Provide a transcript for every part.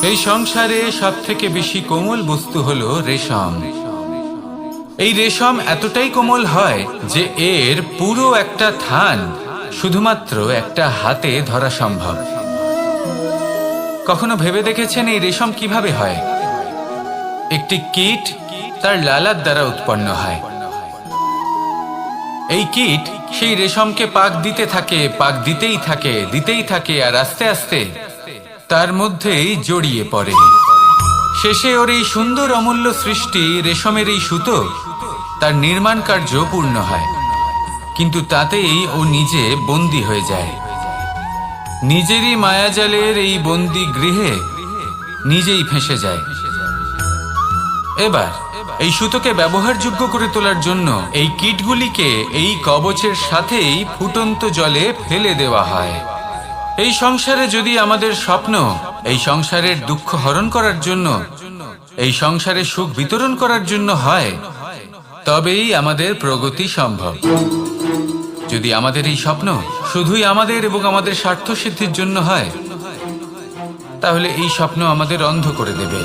এই সংসারে সবথেকে বেশি কোমল বস্তু হলো রেশম। এই রেশম এতটাই কোমল হয় যে এর পুরো একটা থান শুধুমাত্র একটা হাতে ধরা সম্ভব। কখনো ভেবে দেখেছেন এই রেশম কিভাবে হয়? একটি কীট তার লালার দ্বারা উৎপন্ন হয়। এই কীট সেই রেশমকে পাক দিতে থাকে, পাক দিতেই থাকে আর আস্তে আস্তে তার মধ্যেই জড়িয়ে পড়ে। শেষে ওর এই সুন্দর অমূল্য সৃষ্টি রেশমের এই সুতো তার নির্মাণ কার্য পূর্ণ হয়, কিন্তু তাতেই ও নিজে বন্দী হয়ে যায়। নিজেরই মায়াজালের এই বন্দী গৃহে নিজেই ফেঁসে যায়। এবার এই সুতোকে ব্যবহারযোগ্য করে তোলার জন্য এই কীটগুলিকে এই কবচের সাথেই ফুটন্ত জলে ফেলে দেওয়া হয়। এই সংসারে যদি আমাদের স্বপ্ন এই সংসারের দুঃখ হরণ করার জন্য, এই সংসারে সুখ বিতরণ করার জন্য হয়, তবেই আমাদের প্রগতি সম্ভব। যদি আমাদের এই স্বপ্ন শুধুই আমাদের এবং আমাদের স্বার্থ সিদ্ধির জন্য হয়, তাহলে এই স্বপ্ন আমাদের অন্ধ করে দেবে,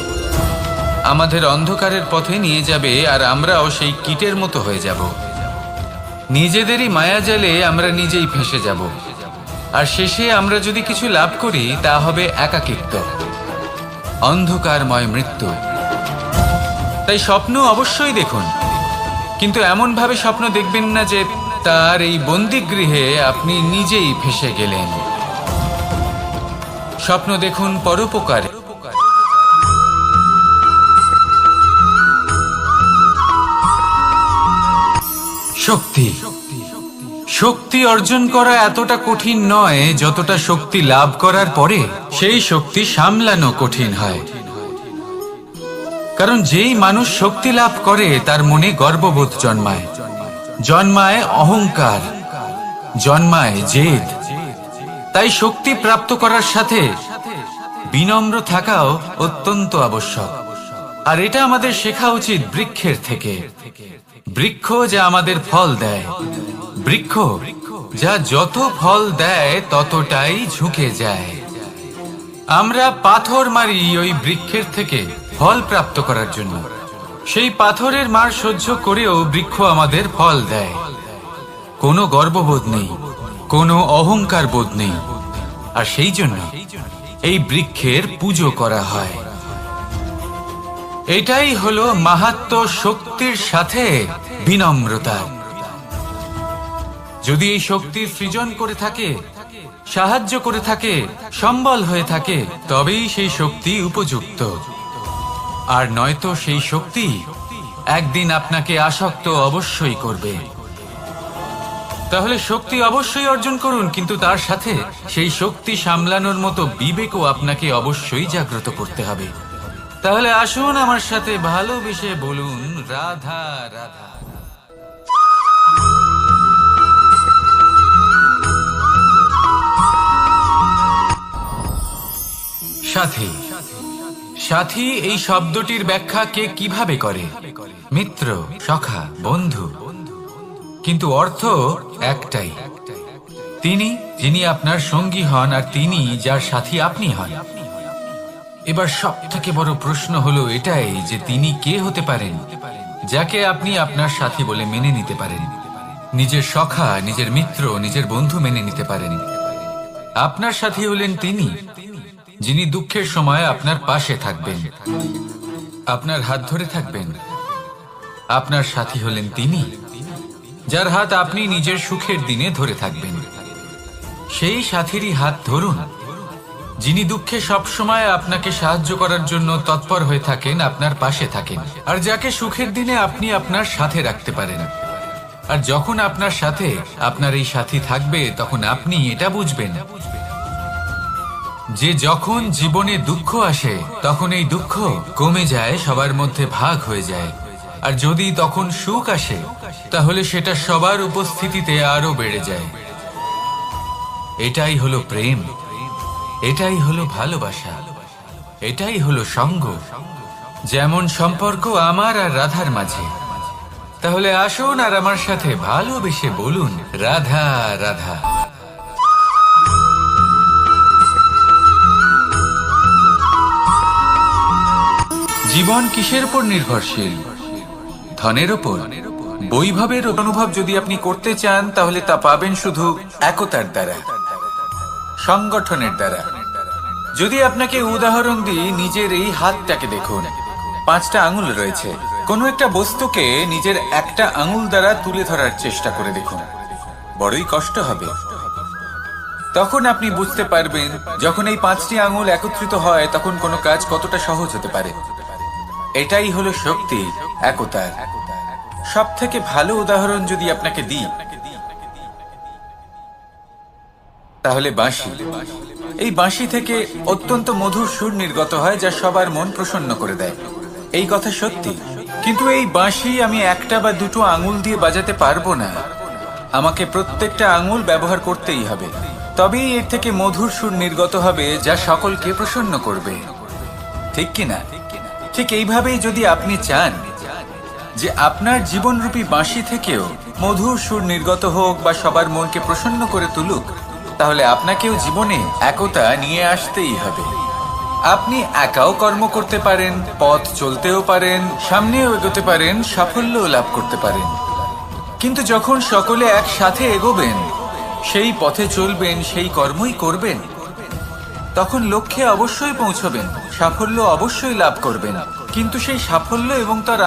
আমাদের অন্ধকারের পথে নিয়ে যাবে, আর আমরাও সেই কীটের মতো হয়ে যাব। নিজেদেরই মায়াজালে আমরা নিজেই ফেঁসে যাব, আর শেষে আমরা যদি কিছু লাভ করি তা হবে একাকিত্ব, অন্ধকারময় মৃত্যু। তাই স্বপ্ন অবশ্যই দেখুন, কিন্তু এমনভাবে স্বপ্ন দেখবেন না যে তার এই বন্দিগৃহে আপনি নিজেই ফেঁসে গেলেন। স্বপ্ন দেখুন পরোপকারে। শক্তি শক্তি অর্জন করা এতটা কঠিন নয় যতটা শক্তি লাভ করার পরে সেই শক্তি সামলানো কঠিন হয়। কারণ যেই মানুষ শক্তি লাভ করে তার মনে গর্ববোধ জন্মায়, জন্মায় অহংকার, জন্মায় জেদ। তাই শক্তি প্রাপ্ত করার সাথে বিনম্র থাকাও অত্যন্ত আবশ্যক। আর এটা আমাদের শেখা উচিত বৃক্ষের থেকে। বৃক্ষ যা আমাদের ফল দেয়, বৃক্ষ যা যত ফল দেয় ততটাই ঝুঁকে যায়। আমরা পাথর মারি ওই বৃক্ষের থেকে ফল প্রাপ্ত করার জন্য। সেই পাথরের মার সহ্য করেও বৃক্ষ আমাদের ফল দেয়। কোনো গর্ববোধ নেই, কোনো অহংকার বোধ নেই, আর সেই জন্য এই বৃক্ষের পুজো করা হয়। এটাই হলো মাহাত্ম্য শক্তির সাথে বিনম্রতা। যদি এই শক্তি সৃজন করে থাকে, সাহায্য করে থাকে, সম্বল হয়ে থাকে, তবেই সেই শক্তি উপযুক্ত। আর নয়তো সেই শক্তি একদিন আপনাকে আসক্ত অবশ্যই করবে। তাহলে শক্তি অবশ্যই অর্জন করুন, কিন্তু তার সাথে সেই শক্তি সামলানোর মতো বিবেকও আপনাকে অবশ্যই জাগ্রত করতে হবে। তাহলে আসুন আমার সাথে ভালোবেসে বলুন রাধা রাধা। সাথী। সাথী এই শব্দটির ব্যাখ্যা কে কিভাবে করে? মিত্র, সখা, বন্ধু। কিন্তু অর্থ একটাই, তিনি যিনি আপনার সঙ্গী হন আর তিনি যার সাথী আপনি হন। এবার সব থেকে বড় প্রশ্ন হলো এটাই যে তিনি কে হতে পারেন যাকে আপনি আপনার সাথী বলে মেনে নিতে পারেন, নিজের সখা, নিজের মিত্র, নিজের বন্ধু মেনে নিতে পারেন। আপনার সাথী হলেন তিনি যিনি দুঃখের সময় আপনার পাশে থাকবেন, আপনার হাত ধরে থাকবেন। আপনার সাথী হলেন তিনি যার হাত আপনি নিজের সুখের দিনে ধরে থাকবেন। সেই সাথীরই হাত ধরুন যিনি দুঃখে সবসময় আপনাকে সাহায্য করার জন্য তৎপর হয়ে থাকেন, আপনার পাশে থাকেন, আর যাকে সুখের দিনে আপনি আপনার সাথে রাখতে পারেন। আর যখন আপনার সাথে আপনার এই সাথী থাকবে তখন আপনি এটা বুঝবেন যে যখন জীবনে দুঃখ আসে তখন এই দুঃখ কমে যায়, সবার মধ্যে ভাগ হয়ে যায়। আর যদি তখন সুখ আসে তাহলে সেটা সবার উপস্থিতিতে আরো বেড়ে যায়। এটাই হলো প্রেম, এটাই হলো ভালোবাসা, এটাই হলো সঙ্গ। যেমন সম্পর্ক আমার আর রাধার মাঝে। তাহলে আসুন আর আমার সাথে ভালোবেসে বলুন রাধা রাধা। জীবন কিসের উপর নির্ভরশীল? ধনের উপর। বৈভবের অনুভব যদি আপনি করতে চান তাহলে তা পাবেন শুধু একতার দ্বারা, সংগঠনের দ্বারা। যদি আপনাকে উদাহরণ দিই, নিজের এই হাতটাকে দেখুন, 5টা আঙুল রয়েছে। কোনো একটা বস্তুকে নিজের একটা আঙুল দ্বারা তুলে ধরার চেষ্টা করে দেখুন, বড়ই কষ্ট হবে। তখন আপনি বুঝতে পারবেন যখন এই 5টি আঙুল একত্রিত হয় তখন কোনো কাজ কতটা সহজ হতে পারে। এটাই হলো শক্তি একতার। সব থেকে ভালো উদাহরণ যদি আপনাকে দিই তাহলে বাঁশি। এই বাঁশি থেকে অত্যন্ত মধুর সুর নির্গত হয় যা সবার মন প্রসন্ন করে দেয়। এই কথা সত্যি। কিন্তু এই বাঁশি আমি একটা বা দুটো আঙুল দিয়ে বাজাতে পারবো না। আমাকে প্রত্যেকটা আঙুল ব্যবহার করতেই হবে, তবেই এর থেকে মধুর সুর নির্গত হবে যা সকলকে প্রসন্ন করবে, ঠিক কিনা? ঠিক এইভাবেই যদি আপনি চান যে আপনার জীবনরূপী বাঁশি থেকেও মধুর সুর নির্গত হোক বা সবার মনকে প্রসন্ন করে তুলুক, তাহলে আপনাকেও জীবনে একতা নিয়ে আসতেই হবে। আপনি একাও কর্ম করতে পারেন, পথ চলতেও পারেন, সামনেও এগোতে পারেন, সাফল্যও লাভ করতে পারেন। কিন্তু যখন সকলে একসাথে এগোবেন, সেই পথে চলবেন, সেই কর্মই করবেন, তখন লক্ষ্যে অবশ্যই পৌঁছবেন, সাফল্য অবশ্যই লাভ করবেন। কিন্তু সেই সাফল্য এবং তার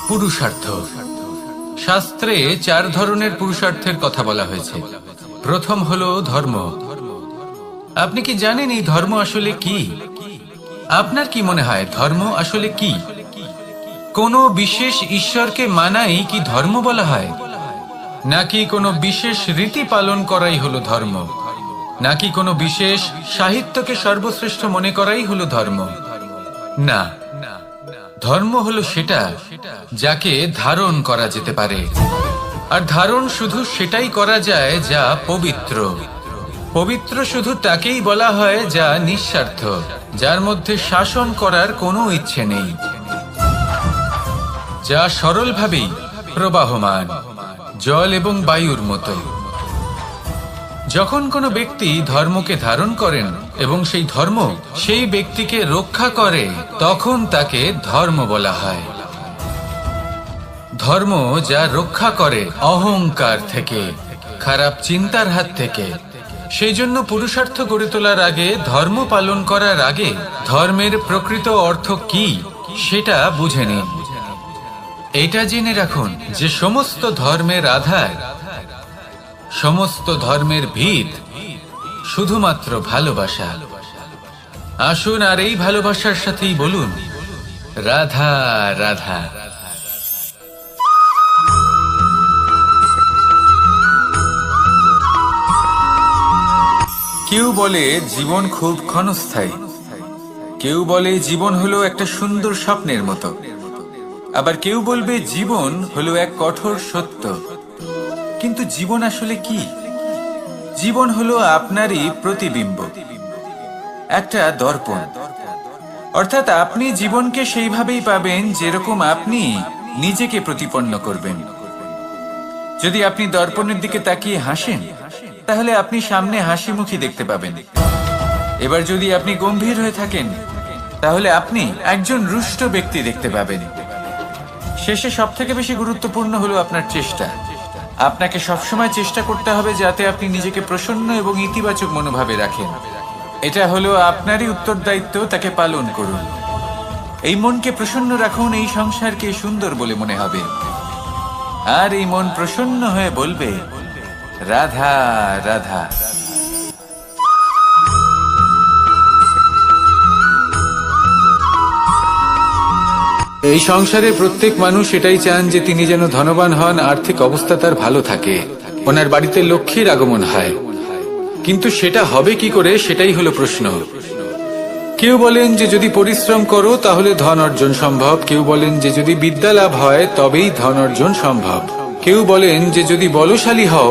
পুরুষার্থ। শাস্ত্রে 4 ধরনের পুরুষার্থের কথা বলা হয়েছে। প্রথম হলো ধর্ম। আপনি কি জানেন এই ধর্ম আসলে কি? আপনার কি মনে হয় ধর্ম আসলে কি? কোনো বিশেষ ঈশ্বরকে মানাই কি ধর্ম বলা হয়? নাকি কোনো বিশেষ রীতি পালন করাই হলো ধর্ম? নাকি কোনো বিশেষ সাহিত্যকে সর্বশ্রেষ্ঠ মনে করাই হলো ধর্ম? না, ধর্ম হলো সেটা যাকে ধারণ করা যেতে পারে। আর ধারণ শুধু সেটাই করা যায় যা পবিত্র। পবিত্র শুধু তাকেই বলা হয় যা নিঃস্বার্থ, যার মধ্যে শাসন করার কোনো ইচ্ছে নেই, যা সরলভাবেই প্রবাহমান, জল এবং বায়ুর মতো। যখন কোনো ব্যক্তি ধর্মকে ধারণ করেন এবং সেই ধর্ম সেই ব্যক্তিকে রক্ষা করে, তখন তাকে ধর্ম বলা হয়। ধর্ম যা রক্ষা করে অহংকার থেকে, খারাপ চিন্তার হাত থেকে। সেই জন্য পুরুষার্থ গড়ে তোলার আগে, ধর্ম পালন করার আগে ধর্মের প্রকৃত অর্থ কি সেটা বুঝে নিন। এটা জেনে রাখুন যে সমস্ত ধর্মের আধার, সমস্ত ধর্মের ভিত শুধুমাত্র ভালোবাসা। আসুন আর এই ভালোবাসার সাথেই বলুন রাধা রাধা। কেউ বলে জীবন খুব ক্ষণস্থায়ী, কেউ বলে জীবন হলো একটা সুন্দর স্বপ্নের মতো, আবার কেউ বলবে জীবন হলো এক কঠোর সত্য। কিন্তু জীবন আসলে কি? জীবন হলো আপনারই প্রতিবিম্ব, একটা দর্পণ। অর্থাৎ আপনি জীবনকে সেইভাবেই পাবেন যেরকম আপনি নিজেকে প্রতিপন্ন করবেন। যদি আপনি দর্পণের দিকে তাকিয়ে হাসেন, তাহলে আপনি সামনে হাসি মুখী দেখতে পাবেন। এবার যদি আপনি গম্ভীর হয়ে থাকেন, তাহলে আপনি একজন রুষ্ট ব্যক্তি দেখতে পাবেন। শেষে সবথেকে বেশি গুরুত্বপূর্ণ হলো আপনার চেষ্টা। আপনাকে সবসময় চেষ্টা করতে হবে যাতে আপনি নিজেকে প্রসন্ন এবং ইতিবাচক মনোভাবে রাখেন। এটা হলো আপনারই উত্তরদায়িত্ব, তাকে পালন করুন। এই মনকে প্রসন্ন রাখুন, এই সংসারকে সুন্দর বলে মনে হবে। আর এই মন প্রসন্ন হয়ে বলবে রাধা রাধা। এই সংসারে প্রত্যেক মানুষ এটাই চান যে তিনি যেন ধনবান হন, আর্থিক অবস্থা তার ভালো থাকে, ওনার বাড়িতে লক্ষ্মীর আগমন হয়। কিন্তু সেটা হবে কি করে, সেটাই হলো প্রশ্ন। কেউ বলেন যে যদি পরিশ্রম করো তাহলে ধন অর্জন সম্ভব, কেউ বলেন যে যদি বিদ্যা লাভ হয় তবেই ধন অর্জন সম্ভব, কেউ বলেন যে যদি বলশালী হও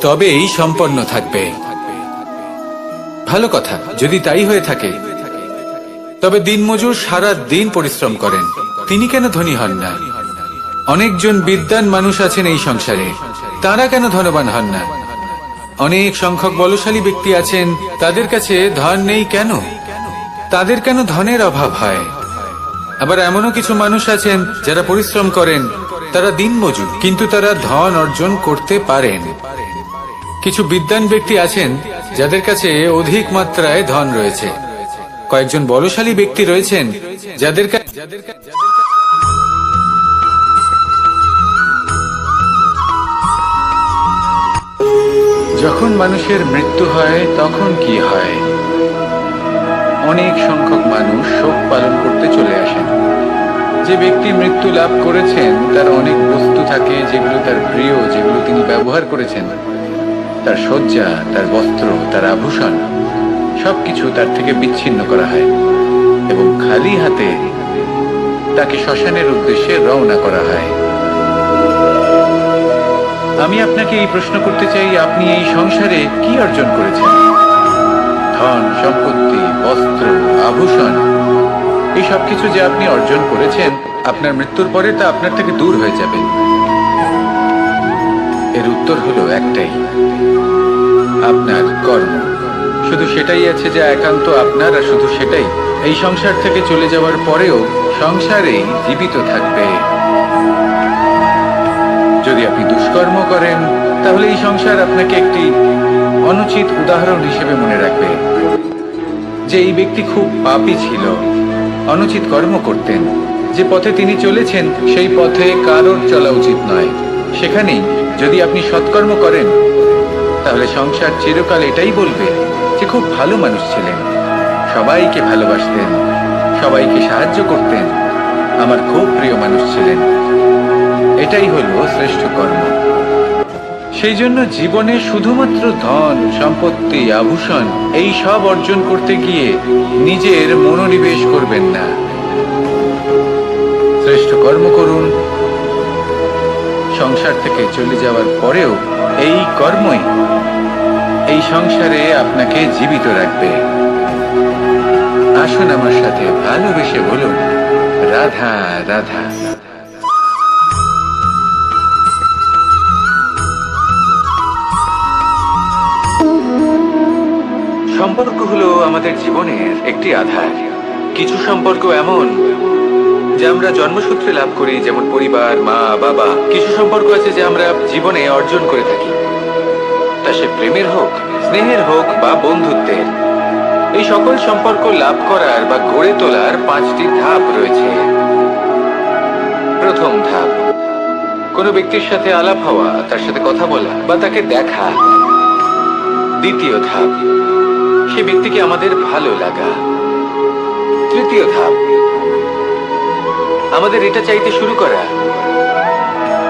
তবেই সম্পন্ন থাকবে। ভালো কথা, যদি তাই হয়ে থাকে, তবে দিনমজুর সারা দিন পরিশ্রম করেন, তিনি কেন ধনী হন না? অনেকজন বিদ্বান মানুষ আছেন এই সংসারে, তারা কেন ধনবান হন না? অনেক সংখ্যক বলশালী ব্যক্তি আছেন, তাদের কাছে ধন নেই কেন? তাদের কেন ধনের অভাব হয়? আবার এমনও কিছু মানুষ আছেন যারা পরিশ্রম করেন, তারা দিনমজুর, কিন্তু তারা ধন অর্জন করতে পারেন। কিছু বিদ্বান ব্যক্তি আছেন যাদের কাছে অধিক মাত্রায় ধন রয়েছে। কয়েকজন বলশালী ব্যক্তি রয়েছেন যাদের যখন মানুষের মৃত্যু হয় তখন কি হয়? অনেক সংখ্যক মানুষ শোক পালন করতে চলে আসেন। যে ব্যক্তি মৃত্যু লাভ করেছেন তার অনেক বস্তু থাকে যেগুলো তার প্রিয়, যেগুলো তিনি ব্যবহার করেছেন। তার শয্যা, তার বস্ত্র, তার আভূষণ সবকিছু তার থেকে বিচ্ছিন্ন করা হয় এবং খালি হাতে তাকে শ্মশানের উদ্দেশ্যে রওনা করা হয়। আমি আপনাকে এই প্রশ্ন করতে চাই, আপনি এই সংসারে কি অর্জন করেছেন? ধন, সম্পত্তি, বস্ত্র, আভূষণ, এই সবকিছু যে আপনি অর্জন করেছেন, আপনার মৃত্যুর পরে তা আপনার থেকে দূর হয়ে যাবে। এর উত্তর হলো একটাই, আপনার কর্ম। শুধু সেটাই আছে যা একান্ত আপনার, আর শুধু সেটাই এই সংসার থেকে চলে যাওয়ার পরেও সংসারেই জীবিত থাকবে। যদি আপনি দুষ্কর্ম করেন তাহলে এই সংসার আপনাকে একটি অনুচিত উদাহরণ হিসেবে মনে রাখবে যে এই ব্যক্তি খুব পাপী ছিল, অনুচিত কর্ম করতেন। যে পথে তিনি চলেছেন সেই পথে কারোর চলা উচিত নয়। সেখানেই যদি আপনি সৎকর্ম করেন তাহলে সংসার চিরকাল এটাই বলবে যে খুব ভালো মানুষ ছিলেন, সবাইকে ভালোবাসতেন, সবাইকে সাহায্য করতেন, আমার খুব প্রিয় মানুষ ছিলেন। এটাই হলো শ্রেষ্ঠ কর্ম। সেই জন্য জীবনে শুধুমাত্র ধন, সম্পত্তি, আভূষণ এই সব অর্জন করতে গিয়ে নিজের মনোনিবেশ করবেন না। শ্রেষ্ঠ কর্ম করুন। সংসার থেকে চলে যাওয়ার পরেও এই কর্মই এই সংসারে আপনাকে জীবিত রাখবে। আসুন আমার সাথে ভালোবেসে বলুন, রাধা রাধা। সম্পর্ক হলো আমাদের জীবনের একটি আধার। কিছু সম্পর্ক এমন যে আমরা জন্মসূত্রে লাভ করি, যেমন পরিবার, মা, বাবা। কিছু সম্পর্ক আছে যে আমরা জীবনে অর্জন করে থাকি, তা সে প্রেমের হোক, স্নেহের হোক বা বন্ধুত্বের। এই সকল সম্পর্ক লাভ করার বা গড়ে তোলার 5টি ধাপ রয়েছে। প্রথম ধাপ, কোনো ব্যক্তির সাথে আলাপ হওয়া, তার সাথে কথা বলা বা তাকে দেখা। দ্বিতীয় ধাপ, সে ব্যক্তিকে আমাদের ভালো লাগা। তৃতীয় ধাপ, আমাদের এটা চাইতে শুরু করা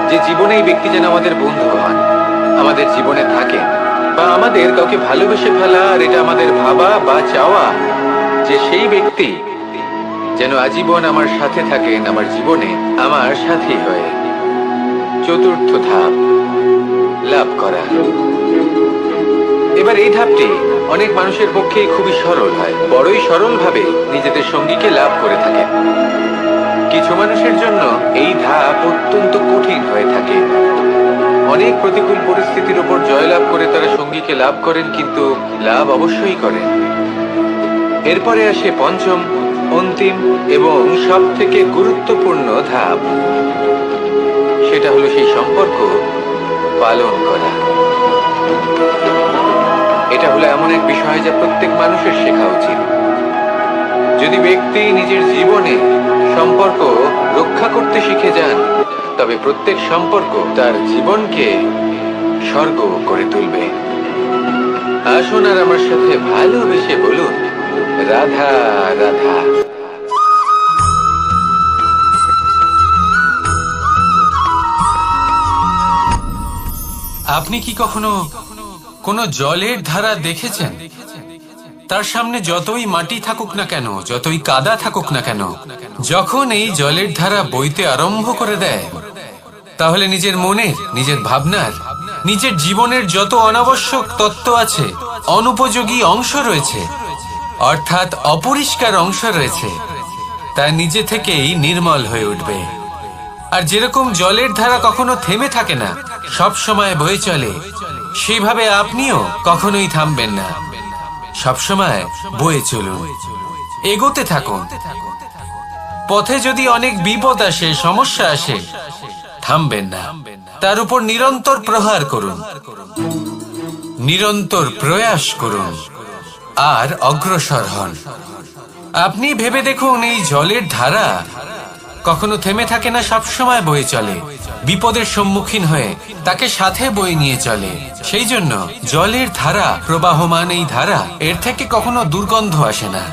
যে জীবনে এই ব্যক্তি যেন আমাদের বন্ধু হন, আমাদের জীবনে থাকেন, বা আমাদের কাউকে ভালোবেসে ফেলা। আর এটা আমাদের ভাবা বা চাওয়া যে সেই ব্যক্তি যেন আজীবন আমার সাথে থাকেন, আমার জীবনে আমার সাথী হয়ে। চতুর্থ ধাপ, লাভ করা। এবার এই ধাপটি অনেক মানুষের পক্ষেই খুবই সরল হয়, বড়ই সরল ভাবে নিজেদের সঙ্গীকে লাভ করে থাকেন। কিছু মানুষের জন্য এই ধাপ অত্যন্ত কঠিন হয়ে থাকে। অনেক প্রতিকূল পরিস্থিতির উপর জয়লাভ করে তারা সঙ্গীকে লাভ করেন, কিন্তু লাভ অবশ্যই করেন। এরপরে আসে পঞ্চম, অন্তিম এবং সব থেকে গুরুত্বপূর্ণ ধাপ। সেটা হলো সেই সম্পর্ক পালন করা। এটা হলো এমন এক বিষয় যা প্রত্যেক মানুষের শেখা উচিত। যদি ব্যক্তি নিজের জীবনে সম্পর্ক রক্ষা করতে শিখে যান, তবে প্রত্যেক সম্পর্ক তার জীবনকে স্বর্গ করে তুলবে। আসুন আর আমার সাথে ভালোবেসে বলুন, রাধা রাধা। আপনি কি কখনো কোনো জলের ধারা দেখেছেন? তার সামনে যতই মাটি থাকুক না কেন, যতই কাদা থাকুক না কেন, যখন এই জলের ধারা বইতে আরম্ভ করে দেয়, তাহলে নিজের মনের, নিজের ভাবনার, নিজের জীবনের যত অনাবশ্যক তত্ত্ব আছে, অনুপযোগী অংশ রয়েছে, অর্থাৎ অপরিষ্কার অংশ রয়েছে, তা নিজে থেকেই নির্মল হয়ে উঠবে। আর যেরকম জলের ধারা কখনো থেমে থাকে না, সব সময় বয়ে চলে, সেইভাবে আপনিও কখনোই থামবেন না, সবসময় বয়ে চলুন, এগোতে থাকুন। পথে যদি অনেক বিপদ আসে, সমস্যা আসে, থামবেন না, তার উপর নিরন্তর প্রহার করুন, নিরন্তর প্রয়াস করুন আর অগ্রসর হন। আপনি ভেবে দেখুন, এই জলের ধারা কখনো থেমে থাকে না, সবসময় বয়ে চলে, বিপদের সম্মুখীন হয়ে তাকে সাথে বয়ে নিয়ে চলে। সেই জন্য জলের ধারা, প্রবাহমান এই ধারা, এর থেকে কখনো দুর্গন্ধ আসে না,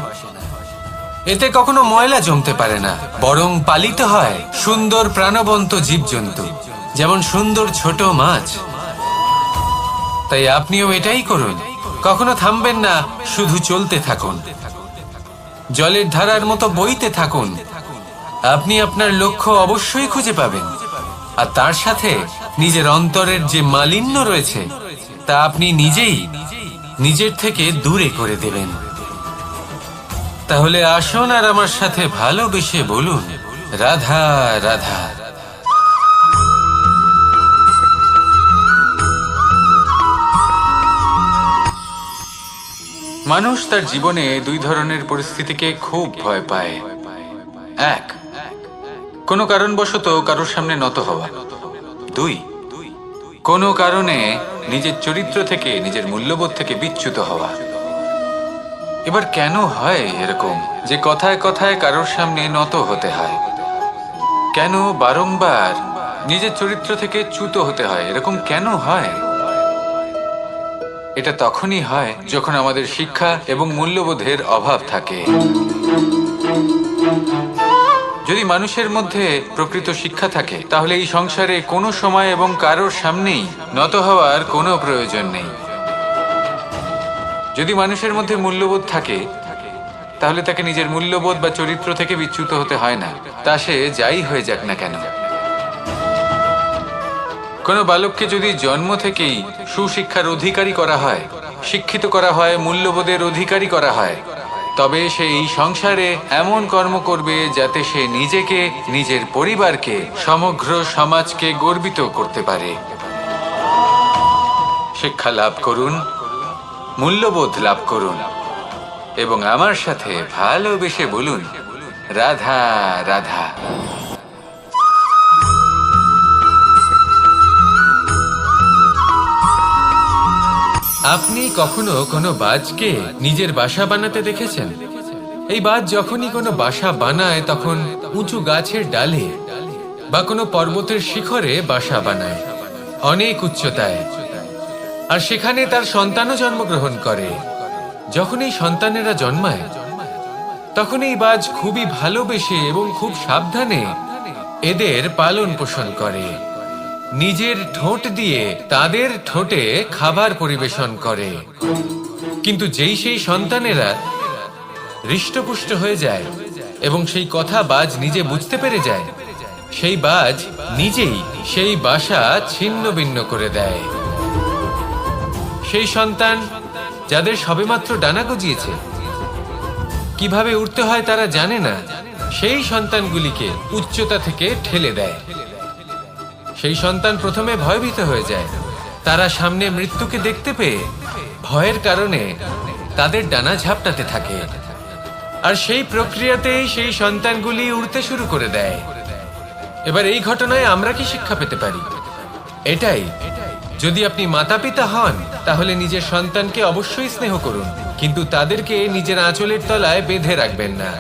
এতে কখনো ময়লা জমতে পারে না, বরং পালিত হয় সুন্দর প্রাণবন্ত জীবজন্তু, যেমন সুন্দর ছোট মাছ। তাই আপনিও এটাই করুন, কখনো থামবেন না, শুধু চলতে থাকুন, জলের ধারার মতো বইতে থাকুন। আপনি আপনার লক্ষ্য অবশ্যই খুঁজে পাবেন, আর তার সাথে নিজের অন্তরের যে মালিন্য রয়েছে তা আপনি নিজেই নিজের থেকে দূরে করে দেবেন। তাহলে আসুন আর আমার সাথে ভালোবেসে বলুন, রাধা রাধা। মানুষ তার জীবনে দুই ধরনের পরিস্থিতিকে খুব ভয় পায়। এক, কোনো কারণবশত কারোর সামনে নত হওয়া। দুই, কোনো কারণে নিজের চরিত্র থেকে, নিজের মূল্যবোধ থেকে বিচ্যুত হওয়া। এবার কেন হয় এরকম যে কথায় কথায় কারোর সামনে নত হতে হয়? কেন বারংবার নিজের চরিত্র থেকে চ্যুত হতে হয়? এরকম কেন হয়? এটা তখনই হয় যখন আমাদের শিক্ষা এবং মূল্যবোধের অভাব থাকে। যদি মানুষের মধ্যে প্রকৃত শিক্ষা থাকে, তাহলে এই সংসারে কোনো সময় এবং কারোর সামনেই নত হওয়ার কোনো প্রয়োজন নেই। যদি মানুষের মধ্যে মূল্যবোধ থাকে, তাহলে তাকে নিজের মূল্যবোধ বা চরিত্র থেকে বিচ্যুত হতে হয় না, তা সে যাই হয়ে যাক না কেন। কোনো বালককে যদি জন্ম থেকেই সুশিক্ষার অধিকারী করা হয়, শিক্ষিত করা হয়, মূল্যবোধের অধিকারী করা হয়, তবে সে এই সংসারে এমন কর্ম করবে যাতে সে নিজেকে, নিজের পরিবারকে, সমগ্র সমাজকে গর্বিত করতে পারে। শিক্ষা লাভ করুন, মূল্যবোধ লাভ করুন এবং আমার সাথে ভালোবেসে বলুন, রাধা রাধা। আপনি কখনো কোনো বাজকে নিজের বাসা বানাতে দেখেছেন? এই বাজ যখনই কোনো বাসা বানায়, তখন উঁচু গাছের ডালে বা কোনো পর্বতের শিখরে বাসা বানায়, অনেক উচ্চতায়, আর সেখানে তার সন্তানও জন্মগ্রহণ করে। যখন এই সন্তানেরা জন্মায়, তখন এই বাজ খুবই ভালোবেসে এবং খুব সাবধানে এদের পালন পোষণ করে, নিজের ঠোঁট দিয়ে তাদের ঠোঁটে খাবার পরিবেশন করে। কিন্তু যেই সেই সন্তানেরা হৃষ্টপুষ্ট হয়ে যায় এবং সেই কথা বাজ নিজে বুঝতে পেরে যায়, সেই বাজ নিজেই সেই বাসা ছিন্ন ভিন্ন করে দেয়। সেই সন্তান যাদের সবেমাত্র ডানা গজিয়েছে, কিভাবে উঠতে হয় তারা জানে না, সেই সন্তানগুলিকে উচ্চতা থেকে ঠেলে দেয়। সেই সন্তান প্রথমে ভয়ভীত হয়ে যায়, তারা সামনে মৃত্যুকে দেখতে পেয়ে ভয়ের কারণে তাদের ডানা ঝাপটাতে থাকে, আর সেই প্রক্রিয়াতেই সেই সন্তানগুলি উড়তে শুরু করে দেয়। এবার এই ঘটনায় আমরা কি শিক্ষা পেতে পারি? এটাই, যদি আপনি মাতা পিতা হন, তাহলে নিজের সন্তানকে অবশ্যই স্নেহ করুন, কিন্তু তাদেরকে নিজের আঁচলের তলায় বেঁধে রাখবেন না।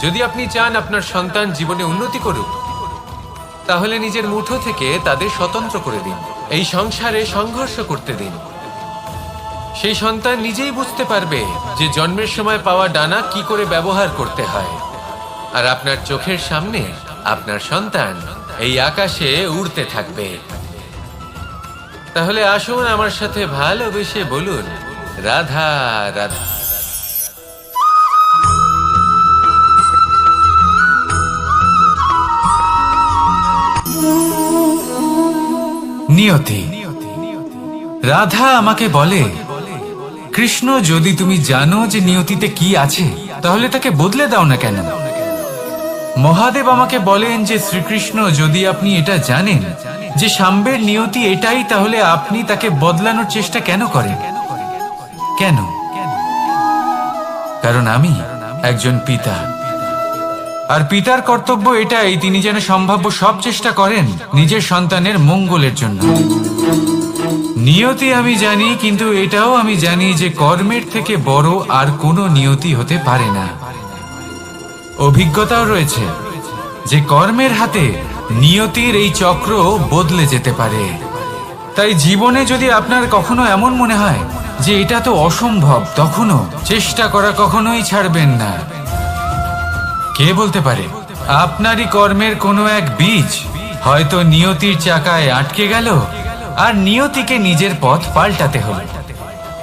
যদি আপনি চান আপনার সন্তান জীবনে উন্নতি করুক, তাহলে নিজের মুঠো থেকে তাদের স্বতন্ত্র করে দিন, এই সংসারে সংঘর্ষ করতে দিন। সেই সন্তান নিজেই বুঝতে পারবে যে জন্মের সময় পাওয়া ডানা কি করে ব্যবহার করতে হয়, আর আপনার চোখের সামনে আপনার সন্তান এই আকাশে উড়তে থাকবে। তাহলে আসুন আমার সাথে ভালোবেসে বলুন, রাধা রাধা। নিয়তি। রাধা আমাকে বলে, কৃষ্ণ, যদি তুমি জানো যে নিয়তিতে কি আছে, তাহলে তাকে বদলে দাও না কেন? মহাদেব আমাকে বলেন যে শ্রীকৃষ্ণ, যদি আপনি এটা জানেন যে সাম্বের নিয়তি এটাই, তাহলে আপনি তাকে বদলানোর চেষ্টা কেন করেন? কেন? কারণ আমি একজন পিতা, আর পিতার কর্তব্য এটাই, তিনি যেন সম্ভাব্য সব চেষ্টা করেন নিজের সন্তানের মঙ্গলের জন্য। নিয়তি আমি জানি, কিন্তু এটাও আমি জানি যে কর্মের থেকে বড় আর কোনো নিয়তি হতে পারে না। অভিজ্ঞতাও রয়েছে যে কর্মের হাতে নিয়তির এই চক্র বদলে যেতে পারে। তাই জীবনে যদি আপনার কখনো এমন মনে হয় যে এটা তো অসম্ভব, তখনও চেষ্টা করা কখনোই ছাড়বেন না। কে বলতে পারে আপনারই কর্মের কোনো এক বীজ হয়তো নিয়তির চাকায় আটকে গেল, আর নিয়তিকে নিজের পথ পাল্টাতে হলো,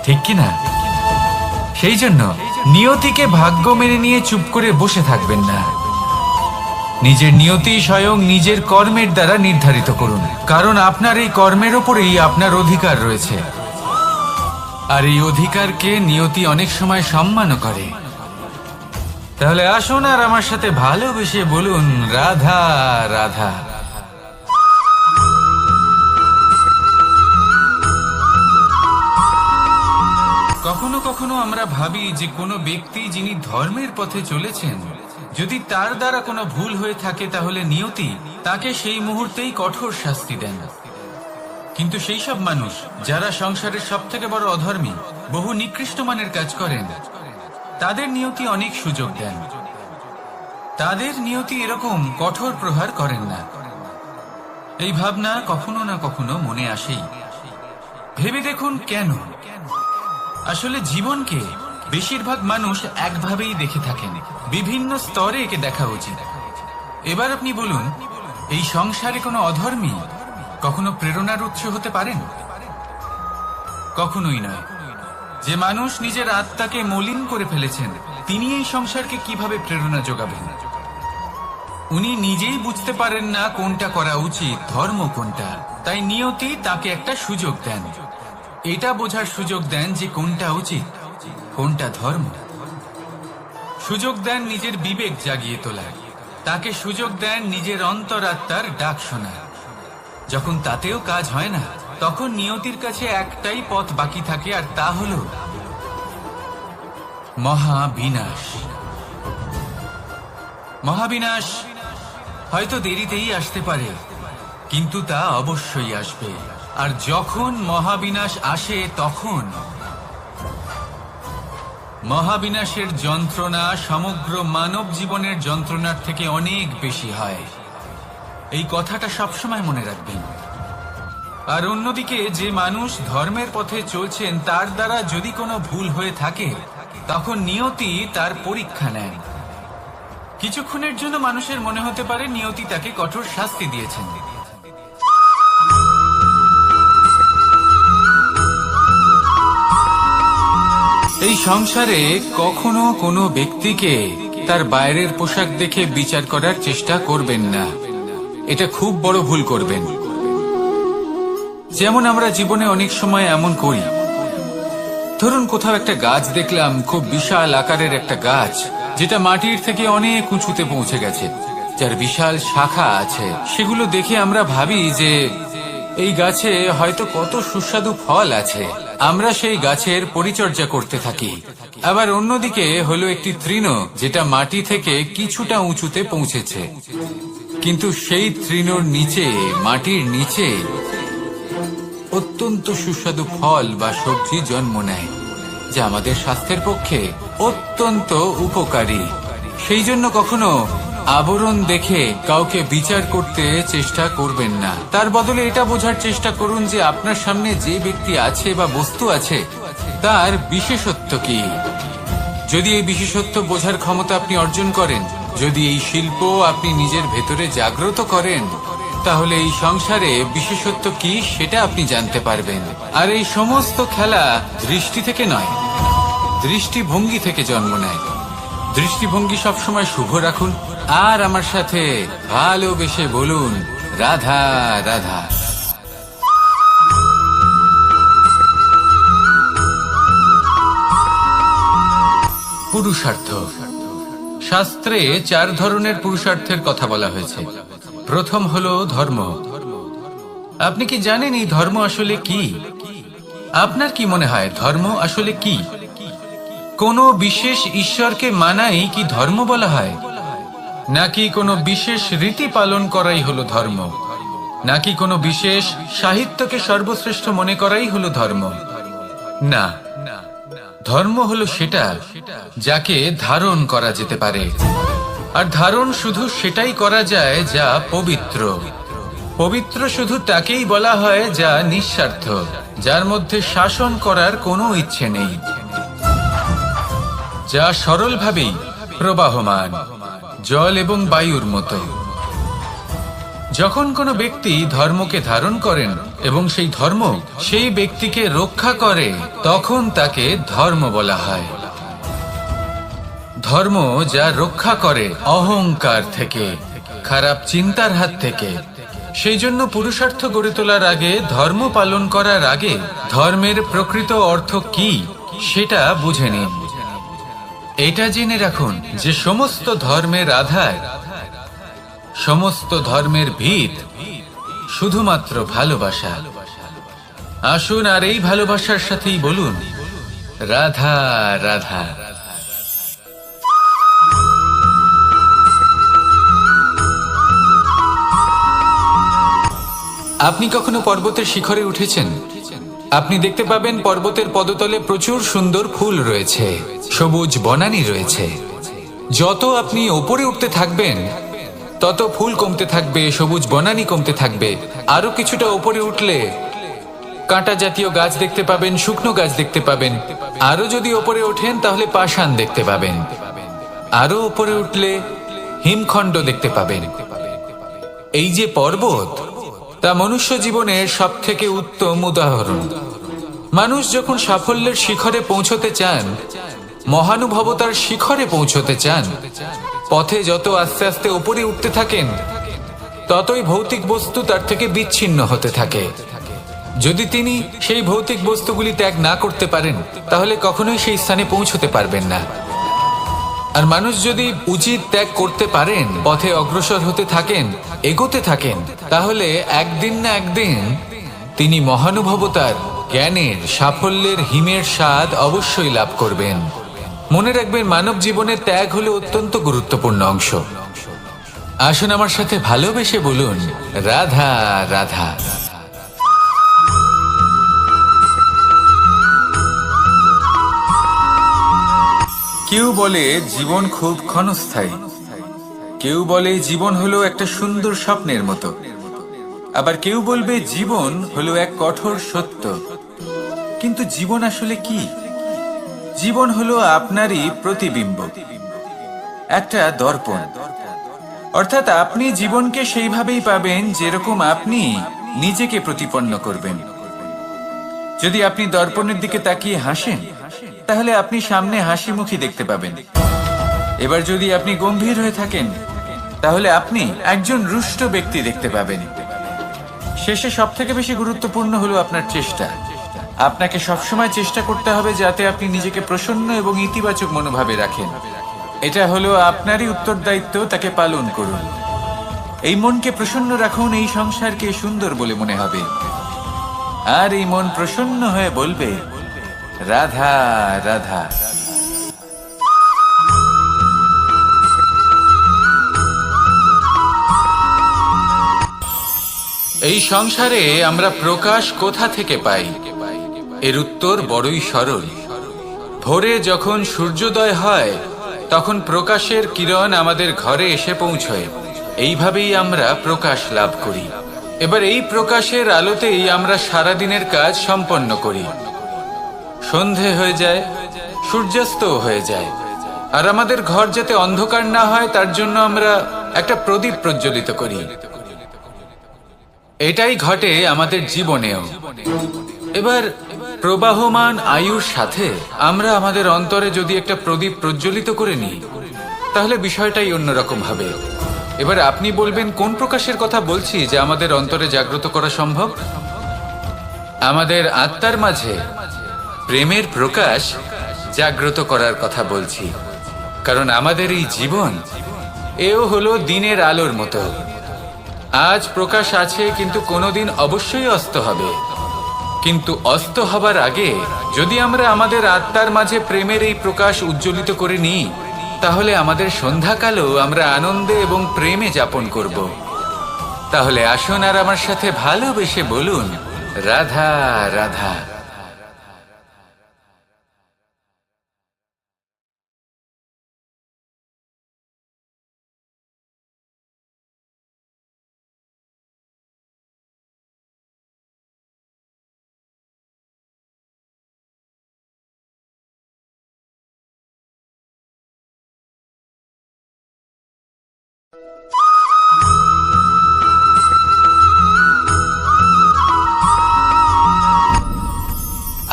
ঠিক কি না? সেই জন্য নিয়তিকে ভাগ্য মেনে নিয়ে চুপ করে বসে থাকবেন না। নিজের নিয়তি স্বয়ং নিজের কর্মের দ্বারা নির্ধারিত করুন, কারণ আপনার এই কর্মের ওপরেই আপনার অধিকার রয়েছে। আর এই অধিকারকে নিয়তি অনেক সময় সম্মানও করে। তাহলে আসুন আর আমার সাথে ভালোবেসে বলুন, রাধা রাধা। কখনো কখনো আমরা ভাবি যে কোনো ব্যক্তি যিনি ধর্মের পথে চলেছেন, যদি তার দ্বারা কোনো ভুল হয়ে থাকে তাহলে নিয়তি তাকে সেই মুহূর্তেই কঠোর শাস্তি দেন। কিন্তু সেই সব মানুষ যারা সংসারের সব থেকে বড় অধর্মী, বহু নিকৃষ্ট মানের কাজ করেন, তাদের নিয়তি অনেক সুযোগ দেন। তাদের নিয়তি এরকম কঠোর প্রহার করেন না। এই ভাবনা কখনো না কখনো মনে আসেই। ভেবে দেখুন কেন? আসলে জীবনকে বেশিরভাগ মানুষ একভাবেই দেখে থাকেন, বিভিন্ন স্তরে একে দেখা উচিত। এবার আপনি বলুন, এই সংসারে কোনো অধর্মী কখনো প্রেরণার উৎস হতে পারেন? কখনোই নয়। যে মানুষ নিজের আত্মাকে মলিন করে ফেলেছেন, তিনি এই সংসারকে কিভাবে প্রেরণা যোগাবেন? উনি নিজেই বুঝতে পারেন না কোনটা করা উচিত, ধর্ম কোনটা। তাই নিয়তি তাকে একটা সুযোগ দেন, এটা বোঝার সুযোগ দেন যে কোনটা উচিত, কোনটা ধর্ম। সুযোগ দেন নিজের বিবেক জাগিয়ে তোলার, তাকে সুযোগ দেন নিজের অন্তরাত্মার ডাক শোনার। যখন তাতেও কাজ হয় না, তখন নিয়তির কাছে একটাই পথ বাকি থাকে, আর তা হল মহাবিনাশ। মহাবিনাশ হয়তো দেরিতেই আসতে পারে, কিন্তু তা অবশ্যই আসবে। আর যখন মহাবিনাশ আসে, তখন মহাবিনাশের যন্ত্রণা সমগ্র মানব জীবনের যন্ত্রণার থেকে অনেক বেশি হয়। এই কথাটা সবসময় মনে রাখবেন। আর অন্যদিকে যে মানুষ ধর্মের পথে চলছেন, তার দ্বারা যদি কোনো ভুল হয়ে থাকে, তখন নিয়তি তার পরীক্ষা নেন। কিছুক্ষণের জন্য মানুষের মনে হতে পারে নিয়তি তাকে কঠোর শাস্তি দিয়েছেন। এই সংসারে কখনো কোনো ব্যক্তিকে তার বাইরের পোশাক দেখে বিচার করার চেষ্টা করবেন না। এটা খুব বড় ভুল করবেন। যেমন আমরা জীবনে অনেক সময় এমন করি, ধরুন কোথাও একটা গাছ দেখলাম, খুব বিশাল আকারের একটা গাছ, যেটা মাটির থেকে অনেক উঁচুতে পৌঁছে গেছে, যার বিশাল শাখা আছে। সেগুলো দেখে আমরা ভাবি যে এই গাছে হয়তো কত সুস্বাদু ফল আছে। আমরা সেই গাছের পরিচর্যা করতে থাকি। আবার অন্যদিকে হলো একটি তৃণ, যেটা মাটি থেকে কিছুটা উঁচুতে পৌঁছেছে, কিন্তু সেই তৃণর নিচে, মাটির নিচে অত্যন্ত সুস্বাদু ফল বা সবজি জন্ম নেয়, যা আমাদের স্বাস্থ্যের পক্ষে অত্যন্ত উপকারী। সেই জন্য কখনো আবরণ দেখে কাউকে বিচার করতে চেষ্টা করবেন না। তার বদলে এটা বোঝার চেষ্টা করুন যে আপনার সামনে যে ব্যক্তি আছে বা বস্তু আছে, তার বিশেষত্ব কি। যদি এই বিশেষত্ব বোঝার ক্ষমতা আপনি অর্জন করেন, যদি এই শিল্প আপনি নিজের ভেতরে জাগ্রত করেন, তাহলে এই সংসারে বিশেষত্ব কি সেটা আপনি জানতে পারবেন। আর এই সমস্ত খেলা দৃষ্টি থেকে নয়, দৃষ্টিভঙ্গি থেকে জন্ম নেয়। দৃষ্টিভঙ্গি সবসময় শুভ রাখুন, আর আমার সাথে ভালোবেসে বলুন, রাধা রাধা। পুরুষার্থ। শাস্ত্রে 4 ধরনের পুরুষার্থের কথা বলা হয়েছে। প্রথম হলো ধর্ম, আপনি কি জানেন এই ধর্ম আসলে কি? আপনার কি মনে হয় ধর্ম আসলে কি? কোনো বিশেষ ঈশ্বরকে মানাই কি ধর্ম বলা হয়? নাকি কোনো বিশেষ রীতি পালন করাই হলো ধর্ম? নাকি কোনো বিশেষ সাহিত্যকে সর্বশ্রেষ্ঠ মনে করাই হলো ধর্ম? না, ধর্ম হলো সেটা যাকে ধারণ করা যেতে পারে। আর ধারণ শুধু সেটাই করা যায় যা পবিত্র। পবিত্র শুধু তাকেই বলা হয় যা নিঃস্বার্থ, যার মধ্যে শাসন করার কোনো ইচ্ছে নেই, যা সরলভাবেই প্রবাহমান, জল এবং বায়ুর মতো। যখন কোনো ব্যক্তি ধর্মকে ধারণ করেন এবং সেই ধর্ম সেই ব্যক্তিকে রক্ষা করে, তখন তাকে ধর্ম বলা হয়। ধর্ম যা রক্ষা করে অহংকার থেকে, খারাপ চিন্তার হাত থেকে। সেই জন্য পুরুষার্থ গড়ে তোলার আগে, ধর্ম পালন করার আগে ধর্মের প্রকৃত অর্থ কি সেটা বুঝে নিন। এটা জেনে রাখুন যে সমস্ত ধর্মের আধার, সমস্ত ধর্মের ভিত শুধুমাত্র ভালোবাসা। আসুন আর এই ভালোবাসার সাথেই বলুন রাধা রাধা। আপনি কখনো পর্বতের শিখরে উঠেছেন? আপনি দেখতে পাবেন পর্বতের পদতলে প্রচুর সুন্দর ফুল রয়েছে, সবুজ বনানী রয়েছে। যত আপনি ওপরে উঠতে থাকবেন তত ফুল কমতে থাকবে, সবুজ বনানী কমতে থাকবে। আরো কিছুটা ওপরে উঠলে কাঁটা জাতীয় গাছ দেখতে পাবেন, শুকনো গাছ দেখতে পাবেন। আরো যদি ওপরে ওঠেন তাহলে পাষাণ দেখতে পাবেন। আরো ওপরে উঠলে হিমখণ্ড দেখতে পাবেন। এই যে পর্বত, তা মনুষ্য জীবনের সব থেকে উত্তম উদাহরণ। মানুষ যখন সাফল্যের শিখরে পৌঁছতে চান, মহানুভবতার শিখরে পৌঁছতে চান, পথে যত আস্তে আস্তে উপরে উঠতে থাকেন, ততই ভৌতিক বস্তু তার থেকে বিচ্ছিন্ন হতে থাকে। যদি তিনি সেই ভৌতিক বস্তুগুলি ত্যাগ না করতে পারেন, তাহলে কখনোই সেই স্থানে পৌঁছতে পারবেন না। আর মানুষ যদি উচিত ত্যাগ করতে পারেন, পথে অগ্রসর হতে থাকেন, এগোতে থাকেন, তাহলে একদিন না একদিন তিনি মহানুভবতার, জ্ঞানের, সাফল্যের হিমের স্বাদ অবশ্যই লাভ করবেন। মনে রাখবেন, মানব জীবনের ত্যাগ হলো অত্যন্ত গুরুত্বপূর্ণ অংশ। আসুন আমার সাথে ভালোবেসে বলুন রাধা রাধা। কেউ বলে জীবন খুব ক্ষণস্থায়ী, কেউ বলে জীবন হলো একটা সুন্দর স্বপ্নের মতো, আবার কেউ বলবে জীবন হলো এক কঠোর সত্য। কিন্তু জীবন আসলে কি? জীবন হলো আপনারই প্রতিবিম্ব, একটা দর্পণ। অর্থাৎ আপনি জীবনকে সেইভাবেই পাবেন যেরকম আপনি নিজেকে প্রতিপন্ন করবেন। যদি আপনি দর্পণের দিকে তাকিয়ে হাসেন, তাহলে আপনি সামনে হাসি মুখী দেখতে পাবেন। এবার যদি আপনি গম্ভীর হয়ে থাকেন, তাহলে আপনি একজন রুষ্ট ব্যক্তি দেখতে পাবেন। শেষে সব থেকে বেশি গুরুত্বপূর্ণ হলো আপনার চেষ্টা। আপনাকে সবসময় চেষ্টা করতে হবে যাতে আপনি নিজেকে প্রসন্ন এবং ইতিবাচক মনোভাবে রাখেন। এটা হলো আপনারই উত্তরদায়িত্ব, তাকে পালন করুন। এই মনকে প্রসন্ন রাখুন, এই সংসারকে সুন্দর বলে মনে হবে। আর এই মন প্রসন্ন হয়ে বলবে রাধা রাধা। এই সংসারে আমরা প্রকাশ কোথা থেকে পাই? এর উত্তর বড়ই সরল। ভোরে যখন সূর্যোদয় হয়, তখন প্রকাশের কিরণ আমাদের ঘরে এসে পৌঁছয়। এইভাবেই আমরা প্রকাশ লাভ করি। এবার এই প্রকাশের আলোতেই আমরা সারাদিনের কাজ সম্পন্ন করি। সন্ধে হয়ে যায়, সূর্যাস্ত হয়ে যায়। আর আমাদের ঘর যাতে অন্ধকার না হয়, তার জন্য আমরা একটা প্রদীপ প্রজ্বলিত করি। এটাই ঘটে আমাদের জীবনেও। এবার প্রবাহমান আয়ুর সাথে আমরা আমাদের অন্তরে যদি একটা প্রদীপ প্রজ্বলিত করে নিই, তাহলে বিষয়টাই অন্যরকম হবে। এবার আপনি বলবেন, কোন প্রকাশের কথা বলছি যা আমাদের অন্তরে জাগ্রত করা সম্ভব? আমাদের আত্মার মাঝে প্রেমের প্রকাশ জাগ্রত করার কথা বলছি। কারণ আমাদের এই জীবন, এও হলো দিনের আলোর মতো। আজ প্রকাশ আছে, কিন্তু কোনোদিন অবশ্যই অস্ত হবে। কিন্তু অস্ত হবার আগে যদি আমরা আমাদের আত্মার মাঝে প্রেমের এই প্রকাশ উজ্জ্বলিত করে নিই, তাহলে আমাদের সন্ধ্যাকালও আমরা আনন্দে এবং প্রেমে যাপন করব। তাহলে আসুন আর আমার সাথে ভালোবেসে বলুন, রাধা রাধা।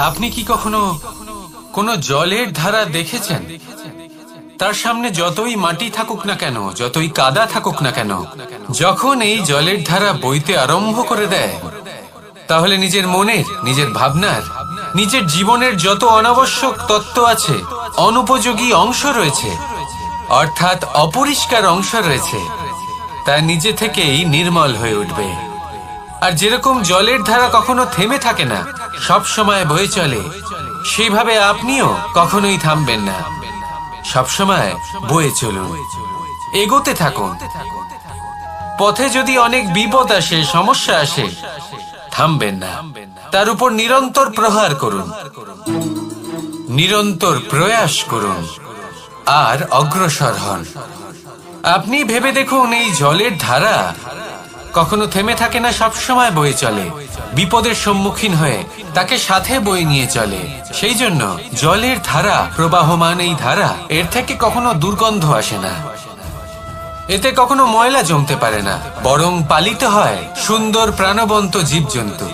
আপনি কি কখনো কোনো জলের ধারা দেখেছেন? তার সামনে যতই মাটি থাকুক না কেন, যতই কাদা থাকুক না কেন, যখন এই জলের ধারা বইতে আরম্ভ করে দেয়, তাহলে নিজের মনের, নিজের ভাবনার, নিজের জীবনের যত অনাবশ্যক তত্ত্ব আছে, অনুপযোগী অংশ রয়েছে, অর্থাৎ অপরিষ্কার অংশ রয়েছে, তা নিজে থেকেই নির্মল হয়ে উঠবে। আর যেরকম জলের ধারা কখনো থেমে থাকে না, সব সময় বয়ে চলে, সেইভাবে আপনিও কখনোই থামবেন না। সবসময় বয়ে চলুন, এগোতে থাকুন। পথে যদি অনেক বিপদ আসে, সমস্যা আসে, থামবেন না, তার উপর নিরন্তর প্রহার করুন, নিরন্তর প্রয়াস করুন আর অগ্রসর হন। আপনি ভেবে দেখুন, এই জলের ধারা কখনো থেমে থাকে না, সবসময় বয়ে চলে, বিপদের সম্মুখীন হয়ে তাকে সাথে বয়ে নিয়ে চলে। সেই জন্য জলের ধারা, প্রবাহমান এই ধারা, এর থেকে কখনো দুর্গন্ধ আসে না, এতে কখনো ময়লা জমতে পারে না, বরং পালিত হয় সুন্দর প্রাণবন্ত জীবজন্তু,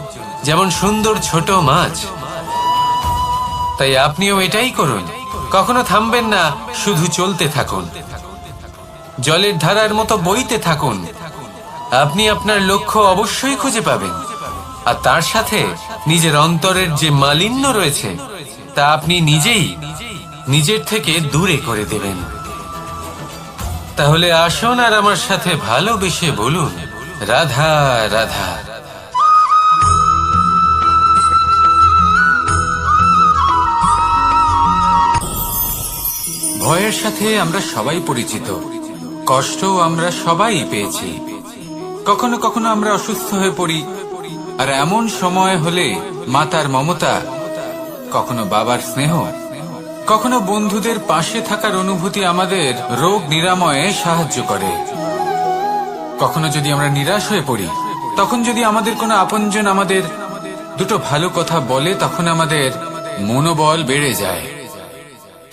যেমন সুন্দর ছোট মাছ। তাই আপনিও এটাই করুন, কখনো থামবেন না, শুধু চলতে থাকুন, জলের ধারার মতো বইতে থাকুন। আপনি আপনার লক্ষ্য অবশ্যই খুঁজে পাবেন, আর তার সাথে নিজের অন্তরের যে মালিন্য রয়েছে, তা আপনি নিজেই নিজের থেকে দূরে করে দেবেন। তাহলে আসুন আর আমার সাথে ভালোবেসে বলুন, রাধা রাধা। ভয়ের সাথে আমরা সবাই পরিচিত, কষ্টও আমরা সবাই পেয়েছি। কখনো কখনো আমরা অসুস্থ হয়ে পড়ি, আর এমন সময় হলে মাতার মমতা, কখনো বাবার স্নেহ, কখনো বন্ধুদের পাশে থাকার অনুভূতি আমাদের রোগ নিরাময়ে সাহায্য করে। কখনো যদি আমরা নিরাশ হয়ে পড়ি, তখন যদি আমাদের কোনো আপনজন আমাদের দুটো ভালো কথা বলে, তখন আমাদের মনোবল বেড়ে যায়।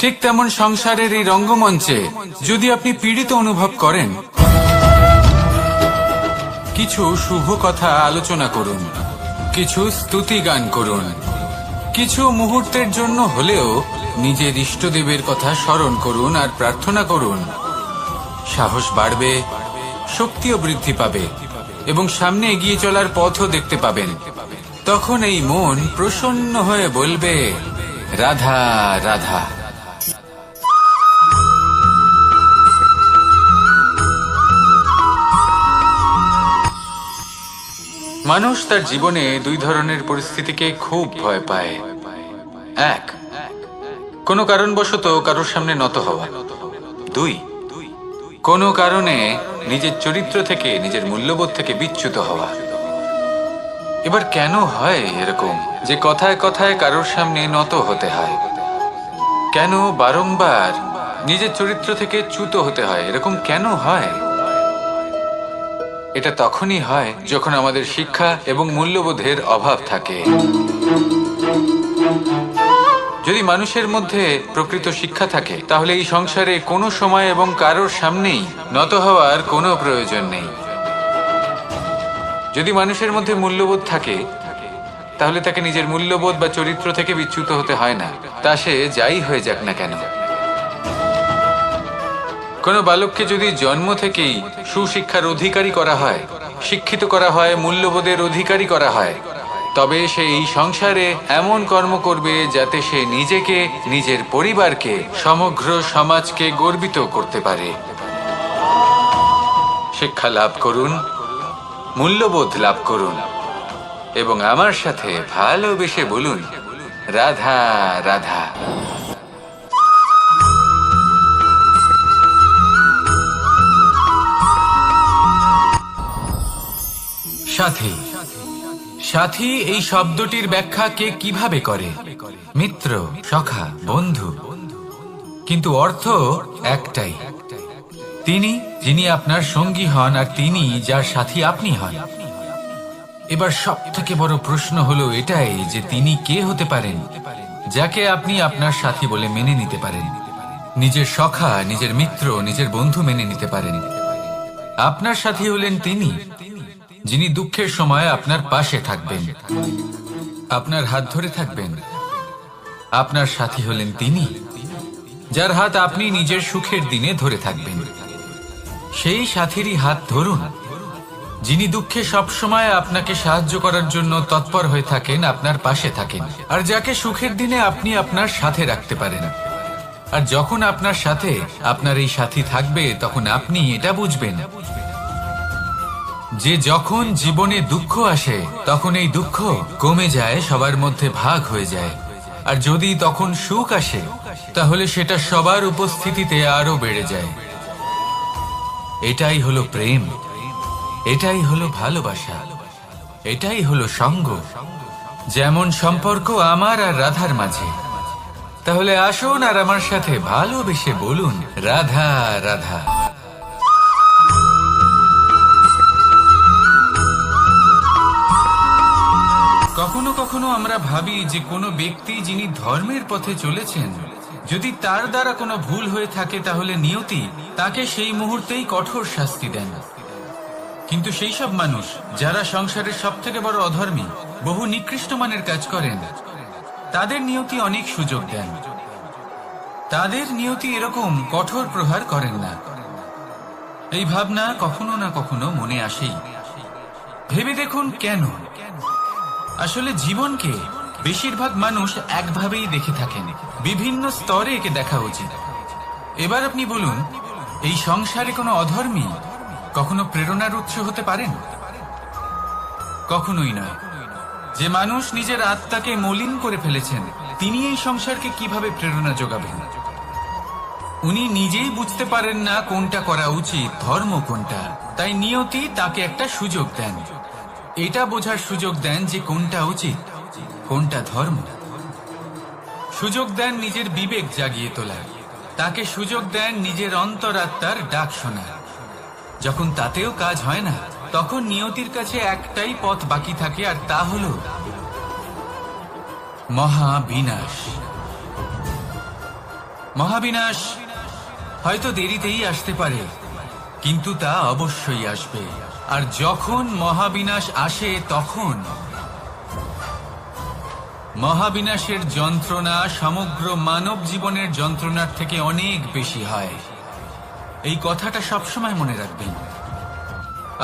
ঠিক তেমন সংসারের এই রঙ্গমঞ্চে যদি আপনি পীড়িত অনুভব করেন, কিছু শুভ কথা আলোচনা করুন, কিছু স্তুতি গান করুন, কিছু মুহূর্তের জন্য হলেও নিজের ইষ্টদেবের কথা স্মরণ করুন আর প্রার্থনা করুন। সাহস বাড়বে, শক্তিও বৃদ্ধি পাবে এবং সামনে এগিয়ে চলার পথও দেখতে পাবেন। তখন এই মন প্রসন্ন হয়ে বলবে, রাধা রাধা। মানুষ তার জীবনে দুই ধরনের পরিস্থিতিকে খুব ভয় পায়। এক, কোনো কারণবশত কারোর সামনে নত হওয়া। দুই, কোনো কারণে নিজের চরিত্র থেকে, নিজের মূল্যবোধ থেকে বিচ্যুত হওয়া। এবার কেন হয় এরকম যে কথায় কথায় কারোর সামনে নত হতে হয়? কেন বারংবার নিজের চরিত্র থেকে চ্যুত হতে হয়? এরকম কেন হয়? এটা তখনই হয় যখন আমাদের শিক্ষা এবং মূল্যবোধের অভাব থাকে। যদি মানুষের মধ্যে প্রকৃত শিক্ষা থাকে, তাহলে এই সংসারে কোনো সময় এবং কারোর সামনেই নত হওয়ার কোনো প্রয়োজন নেই। যদি মানুষের মধ্যে মূল্যবোধ থাকে, তাহলে তাকে নিজের মূল্যবোধ বা চরিত্র থেকে বিচ্যুত হতে হয় না, তা সে যাই হয়ে যাক না কেন। কোনো বালককে যদি জন্ম থেকেই সুশিক্ষার অধিকারী করা হয়, শিক্ষিত করা হয়, মূল্যবোধের অধিকারী করা হয়, তবে সে এই সংসারে এমন কর্ম করবে যাতে সে নিজেকে, নিজের পরিবারকে, সমগ্র সমাজকে গর্বিত করতে পারে। শিক্ষা লাভ করুন, মূল্যবোধ লাভ করুন এবং আমার সাথে ভালোবেসে বলুন, রাধা রাধা। সাথী, সাথী এই শব্দটির ব্যাখ্যা কে কিভাবে করে? মিত্র, সখা, বন্ধু, কিন্তু অর্থ একটাই। তিনি যিনি আপনার সঙ্গী হন আর তিনি যার সাথী আপনি হন। এবার সব থেকে বড় প্রশ্ন হলো এটাই যে তিনি কে হতে পারেন যাকে আপনি আপনার সাথী বলে মেনে নিতে পারেন, নিজের সখা, নিজের মিত্র, নিজের বন্ধু মেনে নিতে পারেন। আপনার সাথী হলেন তিনি যিনি দুঃখের সময় আপনার পাশে থাকবেন, আপনার হাত ধরে থাকবেন। আপনার সাথী হলেন তিনি যার হাত আপনি নিজের সুখের দিনে ধরে থাকবেন। সেই সাথীরই হাত ধরুন যিনি দুঃখে সবসময় আপনাকে সাহায্য করার জন্য তৎপর হয়ে থাকেন, আপনার পাশে থাকেন, আর যাকে সুখের দিনে আপনি আপনার সাথে রাখতে পারেন। আর যখন আপনার সাথে আপনার এই সাথী থাকবে তখন আপনি এটা বুঝবেন যে যখন জীবনে দুঃখ আসে তখন এই দুঃখ কমে যায়, সবার মধ্যে ভাগ হয়ে যায়। আর যদি তখন সুখ আসে তাহলে সেটা সবার উপস্থিতিতে আরো বেড়ে যায়। এটাই হলো প্রেম, এটাই হলো ভালোবাসা, এটাই হলো সঙ্গ। যেমন সম্পর্ক আমার আর রাধার মাঝে। তাহলে আসুন আর আমার সাথে ভালোবেসে বলুন, রাধা রাধা। কখনো কখনো আমরা ভাবি যে কোনো ব্যক্তি যিনি ধর্মের পথে চলেছেন, যদি তার দ্বারা কোনো ভুল হয়ে থাকে তাহলে নিয়তি তাকে সেই মুহূর্তেই কঠোর শাস্তি দেন। কিন্তু সেই সব মানুষ যারা সংসারের সব থেকে বড় অধর্মী, বহু নিকৃষ্ট মানের কাজ করেন, তাদের নিয়তি অনেক সুযোগ দেন। তাদের নিয়তি এরকম কঠোর প্রহার করেন না। এই ভাবনা কখনো না কখনো মনে আসেই। ভেবে দেখুন কেন? আসলে জীবনকে বেশিরভাগ মানুষ একভাবেই দেখে থাকেন, বিভিন্ন স্তরে একে দেখা উচিত। এবার আপনি বলুন, এই সংসারে কোনো অধর্মী কখনো প্রেরণার উৎস হতে পারেন? কখনোই নয়। যে মানুষ নিজের আত্মাকে মলিন করে ফেলেছেন তিনি এই সংসারকে কিভাবে প্রেরণা যোগাবেন? উনি নিজেই বুঝতে পারেন না কোনটা করা উচিত, ধর্ম কোনটা। তাই নিয়তি তাকে একটা সুযোগ দেন, এটা বোঝার সুযোগ দেন যে কোনটা উচিত, কোনটা ধর্ম। সুযোগ দেন নিজের বিবেক জাগিয়ে তোলার, তাকে সুযোগ দেন নিজের অন্তরাত্মার ডাক শোনার। যখন তাতেও কাজ হয় না তখন নিয়তির কাছে একটাই পথ বাকি থাকে, আর তা হলো মহাবিনাশ। মহাবিনাশ হয়তো দেরিতেই আসতে পারে, কিন্তু তা অবশ্যই আসবে। আর যখন মহাবিনাশ আসে তখন মহাবিনাশের যন্ত্রণা সমগ্র মানব জীবনের যন্ত্রণার থেকে অনেক বেশি হয়। এই কথাটা সবসময় মনে রাখবেন।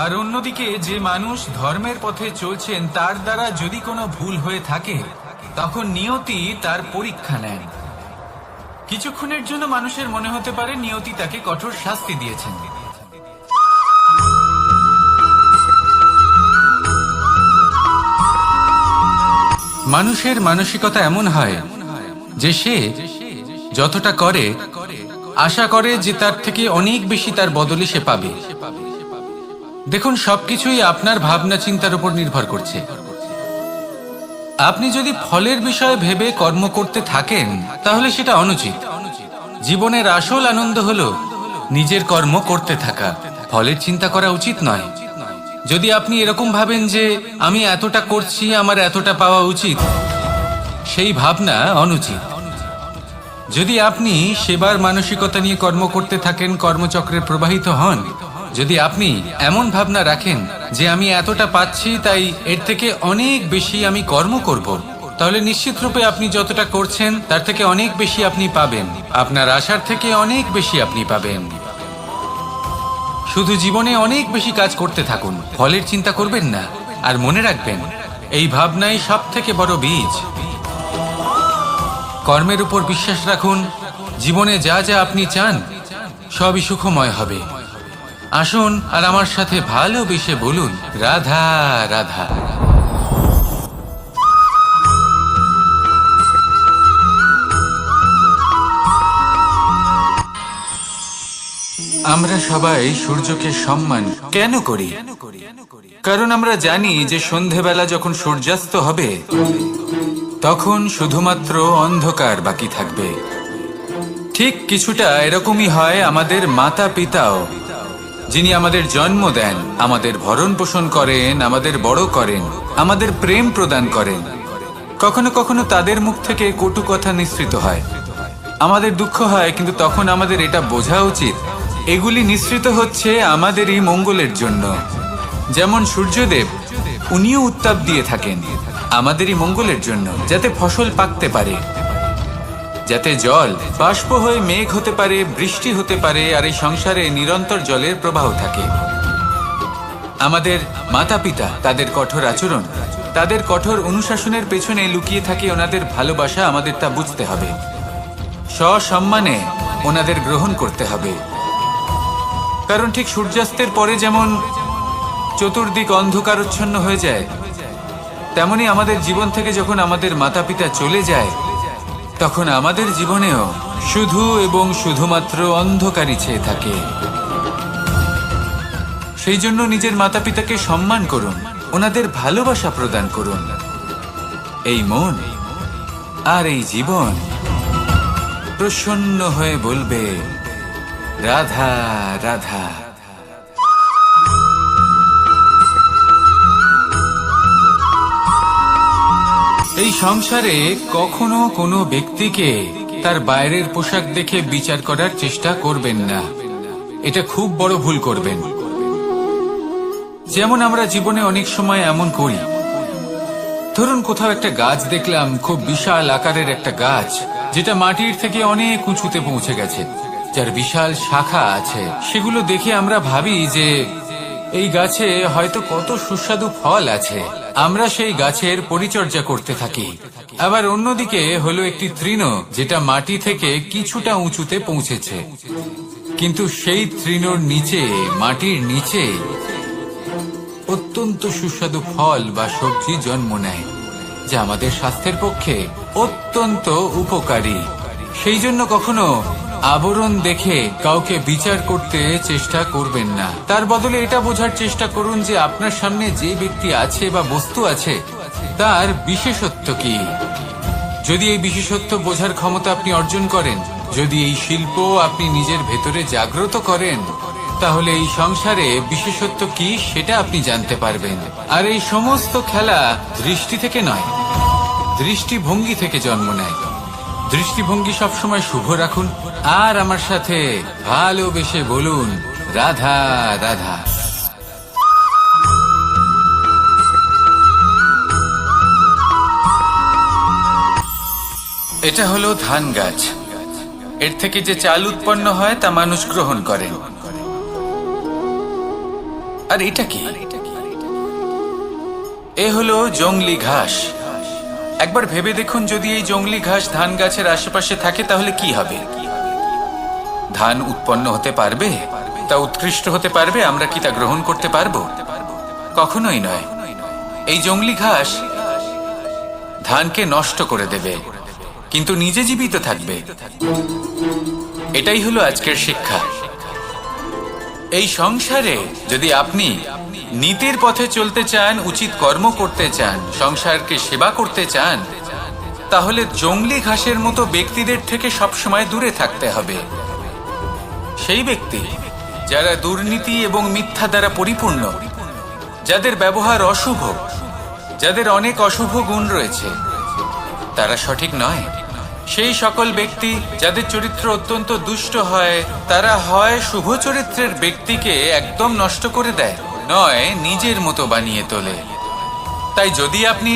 আর অন্যদিকে যে মানুষ ধর্মের পথে চলছেন তার দ্বারা যদি কোনো ভুল হয়ে থাকে তখন নিয়তি তার পরীক্ষা নেন। কিছুক্ষণের জন্য মানুষের মনে হতে পারে নিয়তি তাকে কঠোর শাস্তি দিয়েছেন, মানুষের মানসিকতা এমন হয় যে সে যতটা করে আশা করে যে তার থেকে অনেক বেশি তার বদলে সে পাবে। দেখুন, সবকিছুই আপনার ভাবনা চিন্তার উপর নির্ভর করছে। আপনি যদি ফলের বিষয়ে ভেবে কর্ম করতে থাকেন তাহলে সেটা অনুচিত। জীবনের আসল আনন্দ হলো নিজের কর্ম করতে থাকা, ফলের চিন্তা করা উচিত নয়। যদি আপনি এরকম ভাবেন যে আমি এতটা করছি, আমার এতটা পাওয়া উচিত, সেই ভাবনা অনুচিত। যদি আপনি সেবার মানসিকতা নিয়ে কর্ম করতে থাকেন, কর্মচক্রে প্রবাহিত হন, যদি আপনি এমন ভাবনা রাখেন যে আমি এতটা পাচ্ছি তাই এর থেকে অনেক বেশি আমি কর্ম করব, তাহলে নিশ্চিত রূপে আপনি যতটা করছেন তার থেকে অনেক বেশি আপনি পাবেন, আপনার আশার থেকে অনেক বেশি আপনি পাবেন। শুধু জীবনে অনেক বেশি কাজ করতে থাকুন, ফলের চিন্তা করবেন না। আর মনে রাখবেন, এই ভাবনাই সব থেকে বড় বীজ। কর্মের উপর বিশ্বাস রাখুন, জীবনে যা যা আপনি চান সবই সুখময় হবে। আসুন আর আমার সাথে ভালোবেসে বলুন, রাধা রাধা। আমরা সবাই সূর্যকে সম্মান কেন করি? কারণ আমরা জানি যে সন্ধেবেলা যখন সূর্যাস্ত হবে তখন শুধুমাত্র অন্ধকার বাকি থাকবে। ঠিক কিছুটা এরকমই হয় আমাদের মাতা পিতাও, যিনি আমাদের জন্ম দেন, আমাদের ভরণ পোষণ করেন, আমাদের বড় করেন, আমাদের প্রেম প্রদান করেন। কখনো কখনো তাদের মুখ থেকে কটু কথা নিঃসৃত হয়, আমাদের দুঃখ হয়, কিন্তু তখন আমাদের এটা বোঝা উচিত এগুলি নিঃসৃত হচ্ছে আমাদেরই মঙ্গলের জন্য। যেমন সূর্যদেব, উনিও উত্তাপ দিয়ে থাকেন আমাদেরই মঙ্গলের জন্য, যাতে ফসল পাকতে পারে, যাতে জল বাষ্প হয়ে মেঘ হতে পারে, বৃষ্টি হতে পারে, আর এই সংসারে নিরন্তর জলের প্রবাহ থাকে। আমাদের মাতা পিতা, তাদের কঠোর আচরণ, তাদের কঠোর অনুশাসনের পেছনে লুকিয়ে থাকে ওনাদের ভালোবাসা। আমাদের তা বুঝতে হবে, সসম্মানে ওনাদের গ্রহণ করতে হবে। কারণ ঠিক সূর্যাস্তের পরে যেমন চতুর্দিক অন্ধকারচ্ছন্ন হয়ে যায়, তেমনি আমাদের জীবন থেকে যখন আমাদের মাতা পিতা চলে যায় তখন আমাদের জীবনেও শুধু এবং শুধুমাত্র অন্ধকারই ছেয়ে থাকে। সেই জন্য নিজের মাতা পিতাকে সম্মান করুন, ওনাদের ভালোবাসা প্রদান করুন। এই মন আর এই জীবন প্রসন্ন হয়ে বলবে, রাধা রাধা। এই সংসারে কখনো কোনো ব্যক্তিকে তার বাইরের পোশাক দেখে বিচার করার চেষ্টা করবেন না, এটা খুব বড় ভুল করবেন। যেমন আমরা জীবনে অনেক সময় এমন করি, ধরুন কোথাও একটা গাছ দেখলাম, খুব বিশাল আকারের একটা গাছ, যেটা মাটির থেকে অনেক উঁচুতে পৌঁছে গেছে, যার বিশাল শাখা আছে। সেগুলো দেখে আমরা ভাবি যে এই গাছে হয়তো কত সুস্বাদু ফল আছে, আমরা সেই গাছের পরিচর্যা করতে থাকি। আবার অন্যদিকে হলো একটি তৃণ, যেটা মাটি থেকে কিছুটা উঁচুতে পৌঁছেছে, কিন্তু সেই তৃণর নিচে, মাটির নিচে অত্যন্ত সুস্বাদু ফল বা সবজি জন্ম নেয়, যা আমাদের স্বাস্থ্যের পক্ষে অত্যন্ত উপকারী। সেই জন্য কখনো আবরণ দেখে কাউকে বিচার করতে চেষ্টা করবেন না। তার বদলে এটা বোঝার চেষ্টা করুন যে আপনার সামনে যে ব্যক্তি আছে বা বস্তু আছে তার বিশেষত্ব কি। যদি এই বিশেষত্ব বোঝার ক্ষমতা আপনি অর্জন করেন, যদি এই শিল্প আপনি নিজের ভেতরে জাগ্রত করেন, তাহলে এই সংসারে বিশেষত্ব কি সেটা আপনি জানতে পারবেন। আর এই সমস্ত খেলা দৃষ্টি থেকে নয়, দৃষ্টিভঙ্গি থেকে জন্ম নেয়। দৃষ্টিভঙ্গি সবসময় শুভ রাখুন আর আমার সাথে ভালোবেসে বলুন, রাধা রাধা। এটা হলো ধান গাছ, এর থেকে যে চাল উৎপন্ন হয় তা মানুষ গ্রহণ করেন। আর এটা কি? এ হলো জংলি ঘাস। একবার ভেবে দেখুন, যদি এই জংলি ঘাস ধান গাছের আশেপাশে থাকে তাহলে কি হবে? ধান উৎপন্ন হতে পারবে? তা উৎকৃষ্ট হতে পারবে? আমরা কি তা গ্রহণ করতে পারবো? কখনোই নয়। এই জংলি ঘাস ধানকে নষ্ট করে দেবে, কিন্তু নিজে জীবিত থাকবে। এটাই হলো আজকের শিক্ষা। এই সংসারে যদি আপনি নীতির পথে চলতে চান, উচিত কর্ম করতে চান, সংসারকে সেবা করতে চান, তাহলে জংলি ঘাসের মতো ব্যক্তিদের থেকে সবসময় দূরে থাকতে হবে। সেই ব্যক্তি যারা দুর্নীতি এবং মিথ্যা দ্বারা পরিপূর্ণ, যাদের ব্যবহার অশুভ, যাদের অনেক অশুভ গুণ রয়েছে, তারা সঠিক নয়। সেই সকল ব্যক্তি যাদের চরিত্র অত্যন্ত দুষ্ট হয়, তারা হয় শুভ চরিত্রের ব্যক্তিকে একদম নষ্ট করে দেয়, নয় নিজের মতো বানিয়ে তোলে। তাই যদি আপনি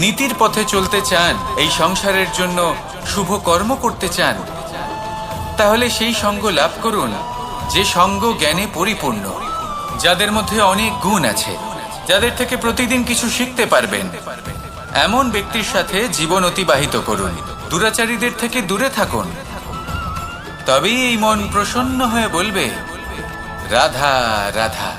নীতির পথে চলতে চান, এই সংসারের জন্য শুভ কর্ম করতে চান, তাহলে সেই সঙ্গ লাভ করুন যে সঙ্গ জ্ঞানে পরিপূর্ণ, যাদের মধ্যে অনেক গুণ আছে, যাদের থেকে প্রতিদিন কিছু শিখতে পারবেন। এমন ব্যক্তির সাথে জীবন অতিবাহিত করুন, দুরাচারীদের থেকে দূরে থাকুন। তবেই এই মন প্রসন্ন হয়ে বলবে, রাধা রাধা।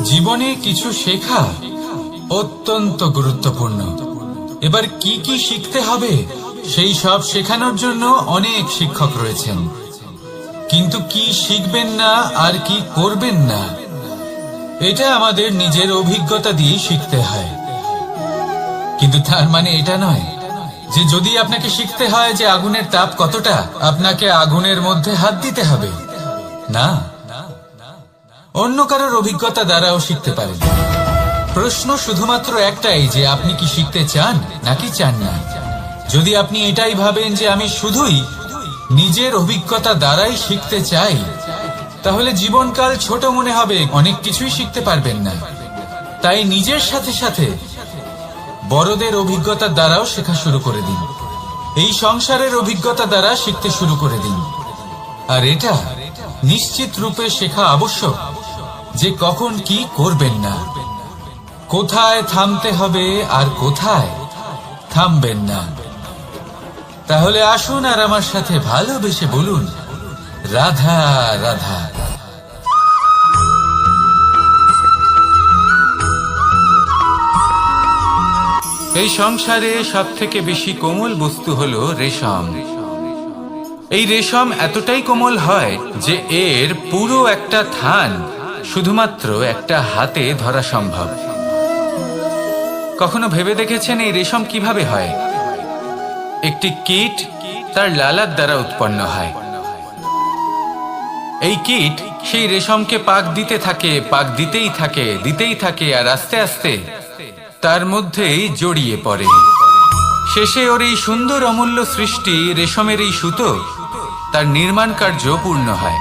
জীবনে কিছু শেখা অত্যন্ত গুরুত্বপূর্ণ। এবার কি কি শিখতে হবে সেই সব শেখানোর জন্য অনেক শিক্ষক রয়েছেন, কিন্তু কি শিখবেন না আর কি করবেন না এটা আমাদের নিজের অভিজ্ঞতা দিয়ে শিখতে হয়। কিন্তু তার মানে এটা নয় যে যদি আপনাকে শিখতে হয় যে আগুনের তাপ কতটা, আপনাকে আগুনের মধ্যে হাত দিতে হবে। না, অন্য কারোর অভিজ্ঞতা দ্বারাও শিখতে পারেন। প্রশ্ন শুধুমাত্র একটাই যে আপনি কি শিখতে চান নাকি চান না। যদি আপনি এটাই ভাবেন যে আমি শুধুই নিজের অভিজ্ঞতা দ্বারাই শিখতে চাই, তাহলে জীবনকাল ছোট মনে হবে, অনেক কিছুই শিখতে পারবেন না। তাই নিজের সাথে সাথে বড়দের অভিজ্ঞতা দ্বারাও শেখা শুরু করে দিন। এই সংসারের অভিজ্ঞতা দ্বারা শিখতে শুরু করে দিন। আর এটা নিশ্চিত রূপে শেখা আবশ্যক যে কখন কি করবেন না, কোথায় থামতে হবে আর কোথায় থামবেন না। তাহলে আসুন আর আমার সাথে ভালোবেসে বলুন রাধা রাধা। এই সংসারে সবথেকে বেশি কোমল বস্তু হলো রেশম। এই রেশম এতটাই কোমল হয় যে এর পুরো একটা থান শুধুমাত্র একটা হাতে ধরা সম্ভব। কখনো ভেবে দেখেছেন এই রেশম কিভাবে হয়? একটি কীট তার লালার দ্বারা উৎপন্ন হয়। এই কীট সেই রেশমকে পাক দিতে থাকে, পাক দিতেই থাকে আর আস্তে আস্তে তার মধ্যেই জড়িয়ে পড়ে। শেষে ওর এই সুন্দর অমূল্য সৃষ্টি রেশমের এই সুতো তার নির্মাণ কার্য পূর্ণ হয়,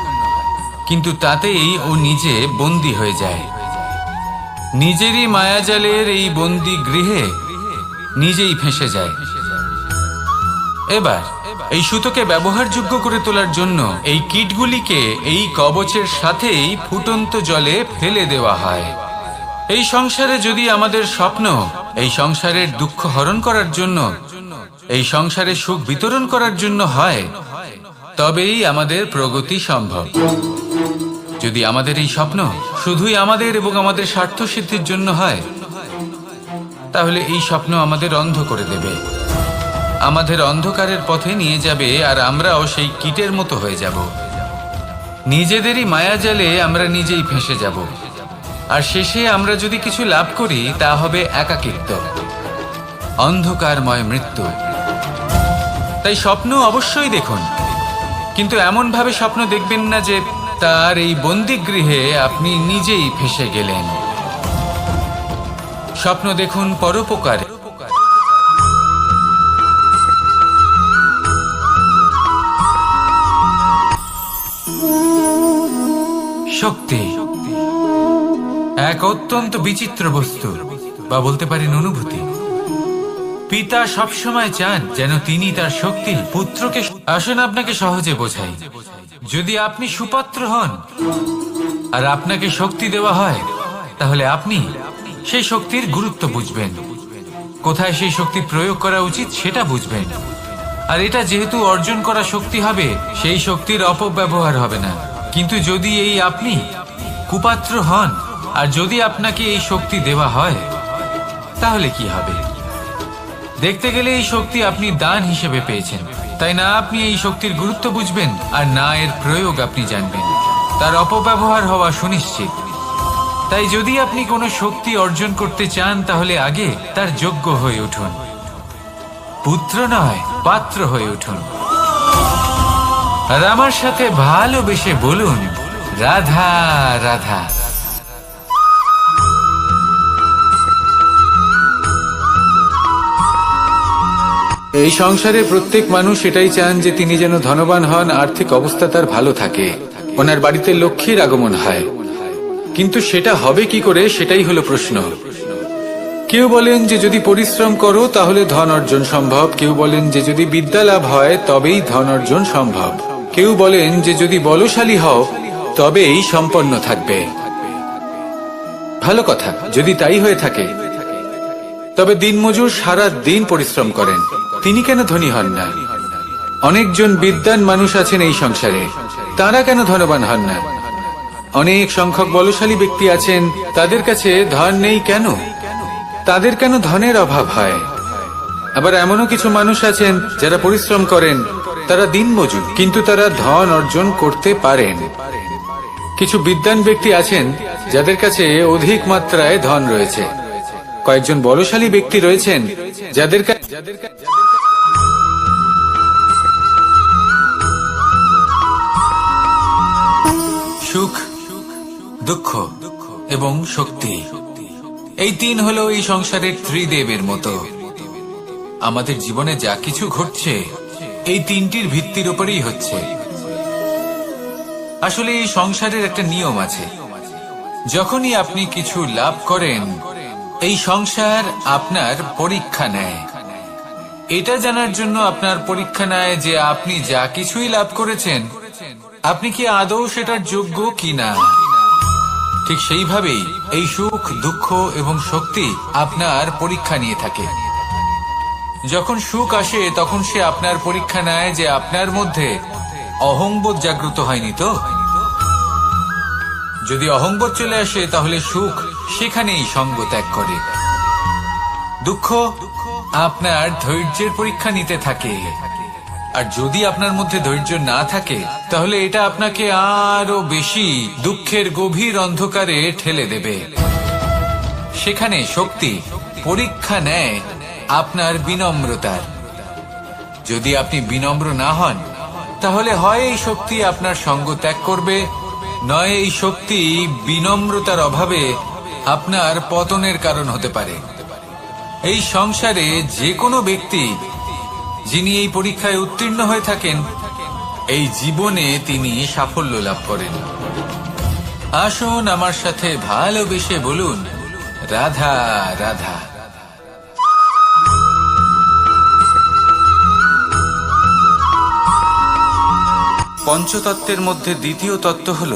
কিন্তু তাতেই ও নিজে বন্দী হয়ে যায়। নিজেরই মায়াজালের এই বন্দী গৃহে নিজেই ফেঁসে যায়। এবার এই সুতোকে ব্যবহারযোগ্য করে তোলার জন্য এই কীটগুলিকে এই কবচের সাথেই ফুটন্ত জলে ফেলে দেওয়া হয়। এই সংসারে যদি আমাদের স্বপ্ন এই সংসারের দুঃখ হরণ করার জন্য, এই সংসারে সুখ বিতরণ করার জন্য হয়, তবেই আমাদের প্রগতি সম্ভব। যদি আমাদের এই স্বপ্ন শুধুই আমাদের এবং আমাদের স্বার্থ সিদ্ধির জন্য হয়, তাহলে এই স্বপ্ন আমাদের অন্ধ করে দেবে, আমাদের অন্ধকারের পথে নিয়ে যাবে, আর আমরাও সেই কীটের মতো হয়ে যাব। নিজেদেরই মায়াজালে আমরা নিজেই ফেঁসে যাব, আর শেষে আমরা যদি কিছু লাভ করি তা হবে একাকিত্ব, অন্ধকারময় মৃত্যু। তাই স্বপ্ন অবশ্যই দেখুন, কিন্তু এমন ভাবে স্বপ্ন দেখবেন না যে তার এই বন্দিগৃহে আপনি নিজেই ফেঁসে গেলেন। স্বপ্ন দেখুন পরোপকারে। শক্তি এক অত্যন্ত বিচিত্র বস্তু, বা বলতে পারেন অনুভূতি। পিতা সবসময় চান যেন তিনি তার শক্তি পুত্রকে। আসুন আপনাকে সহজে বোঝাই। যদি আপনি সুপাত্র হন আর আপনাকে শক্তি দেওয়া হয়, তাহলে আপনি সেই শক্তির গুরুত্ব বুঝবেন, কোথায় সেই শক্তি প্রয়োগ করা উচিত সেটা বুঝবেন। আর এটা যেহেতু অর্জন করা শক্তি হবে, সেই শক্তির অপব্যবহার হবে না। কিন্তু যদি এই আপনি কুপাত্র হন আর যদি আপনাকে এই শক্তি দেওয়া হয়, তাহলে কি হবে? দেখতে গেলে এই শক্তি আপনি দান হিসেবে পেয়েছেন, তাই না আপনি এই শক্তির গুরুত্ব বুঝবেন আর না এর প্রয়োগ আপনি জানবেন। তার অপব্যবহার হওয়া সুনিশ্চিত। তাই যদি আপনি কোনো শক্তি অর্জন করতে চান, তাহলে আগে তার যোগ্য হয়ে উঠুন, পুত্র নয় পাত্র হয়ে উঠুন। আর আমার সাথে ভালোবেসে বলুন রাধা রাধা। এই সংসারে প্রত্যেক মানুষ এটাই চান যে তিনি যেন ধনবান হন, আর্থিক অবস্থা তার ভালো থাকে, ওনার বাড়িতে লক্ষ্মীর আগমন হয়। কিন্তু সেটা হবে কি করে, সেটাই হলো প্রশ্ন। কেউ বলেন যে যদি পরিশ্রম করো তাহলে ধন অর্জন সম্ভব, কেউ বলেন যে যদি বিদ্যা লাভ হয় তবেই ধন অর্জন সম্ভব, কেউ বলেন যে যদি বলশালী হও তবেই সম্পন্ন থাকবে। ভালো কথা, যদি তাই হয়ে থাকে, তবে দিনমজুর সারা দিন পরিশ্রম করেন, তিনি কেন ধনী হন না? অনেকজন বিদ্বান মানুষ আছেন এই সংসারে, তারা কেন ধনবান হন না? অনেক সংখ্যক বলশালী ব্যক্তি আছেন, তাদের কাছে ধন নেই কেন? তাদের কেন ধনের অভাব হয়? আবার এমনও কিছু মানুষ আছেন যারা পরিশ্রম করেন, তারা দিনমজুর, কিন্তু তারা ধন অর্জন করতে পারেন। কিছু বিদ্বান ব্যক্তি আছেন যাদের কাছে অধিক মাত্রায় ধন রয়েছে। কয়েকজন বলশালী ব্যক্তি রয়েছেন যাদের সুখ, দুঃখ এবং শক্তি, এই তিন হলো এই সংসারের ত্রিদেবের মতো। আমাদের জীবনে যা কিছু ঘটছে এই তিনটির ভিত্তির উপরেই হচ্ছে। আসলে এই সংসারের একটা নিয়ম আছে, যখনই আপনি কিছু লাভ করেন এই সংসার আপনার পরীক্ষা নেয়। এটা জানার জন্য আপনার পরীক্ষা নেয় যে আপনি যা কিছুই লাভ করেছেন আপনি কি আদৌ সেটার যোগ্য কিনা। ঠিক সেইভাবেই এই সুখ, দুঃখ এবং শক্তি আপনার পরীক্ষা নিয়ে থাকে। যখন সুখ আসে তখন সে আপনার পরীক্ষা নেয় যে আপনার মধ্যে অহংবোধ জাগ্রত হয়নি তো। যদি অহংবোধ চলে আসে তাহলে সুখ সেখানেই সঙ্গ ত্যাগ করে। দুঃখ আপনার ধৈর্যের পরীক্ষা নিতে থাকে, আর যদি আপনার মধ্যে ধৈর্য না থাকে তাহলে এটা আপনাকে আরো বেশি দুঃখের গভীর অন্ধকারে ঠেলে দেবে। সেখানে শক্তি পরীক্ষা নেয় আপনার বিনম্রতার। যদি আপনি বিনম্র না হন তাহলে হয় এই শক্তি আপনার সঙ্গ ত্যাগ করবে, নয় এই শক্তি বিনম্রতার অভাবে আপনার পতনের কারণ হতে পারে। এই সংসারে যে কোনো ব্যক্তি যিনি এই পরীক্ষায় উত্তীর্ণ হয়ে থাকেন এই জীবনে তিনি সাফল্য লাভ করেন। আসুন আমার সাথে ভালোবেসে বলুন, রাধা রাধা। পঞ্চতত্ত্বের মধ্যে দ্বিতীয় তত্ত্ব হল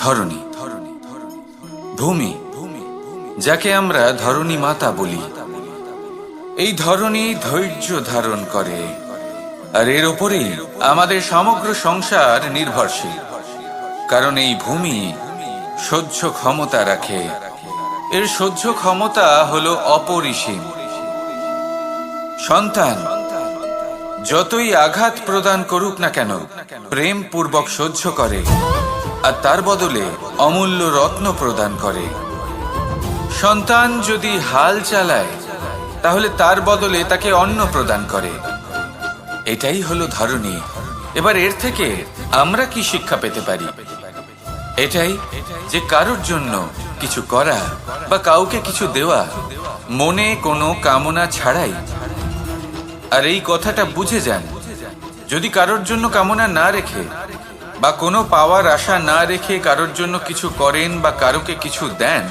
ধরণী, ভূমি, যাকে আমরা ধরণী মাতা বলি। এই ধরণী ধৈর্য ধারণ করে, আর এর ওপরেই আমাদের সমগ্র সংসার নির্ভরশীল। কারণ এই ভূমি সহ্য ক্ষমতা রাখে, এর সহ্য ক্ষমতা হলো অপরিসীম। সন্তান যতই আঘাত প্রদান করুক না কেন প্রেম পূর্বক সহ্য করে, আর তার বদলে অমূল্য রত্ন প্রদান করে। সন্তান যদি হাল চালায় তাহলে তার বদলে তাকে অন্ন প্রদান করে। এটাই হলো ধরণী। এবার এর থেকে আমরা কি শিক্ষা পেতে পারি? এটাই যে কারোর জন্য কিছু করা বা কাউকে কিছু দেওয়া মনে কোনো কামনা ছাড়াই। আর এই কথাটা বুঝে যান, যদি কারোর জন্য কামনা না রেখে বা কোনো পাওয়ার আশা না রেখে কারোর জন্য কিছু করেন বা কারোকে কিছু দেন,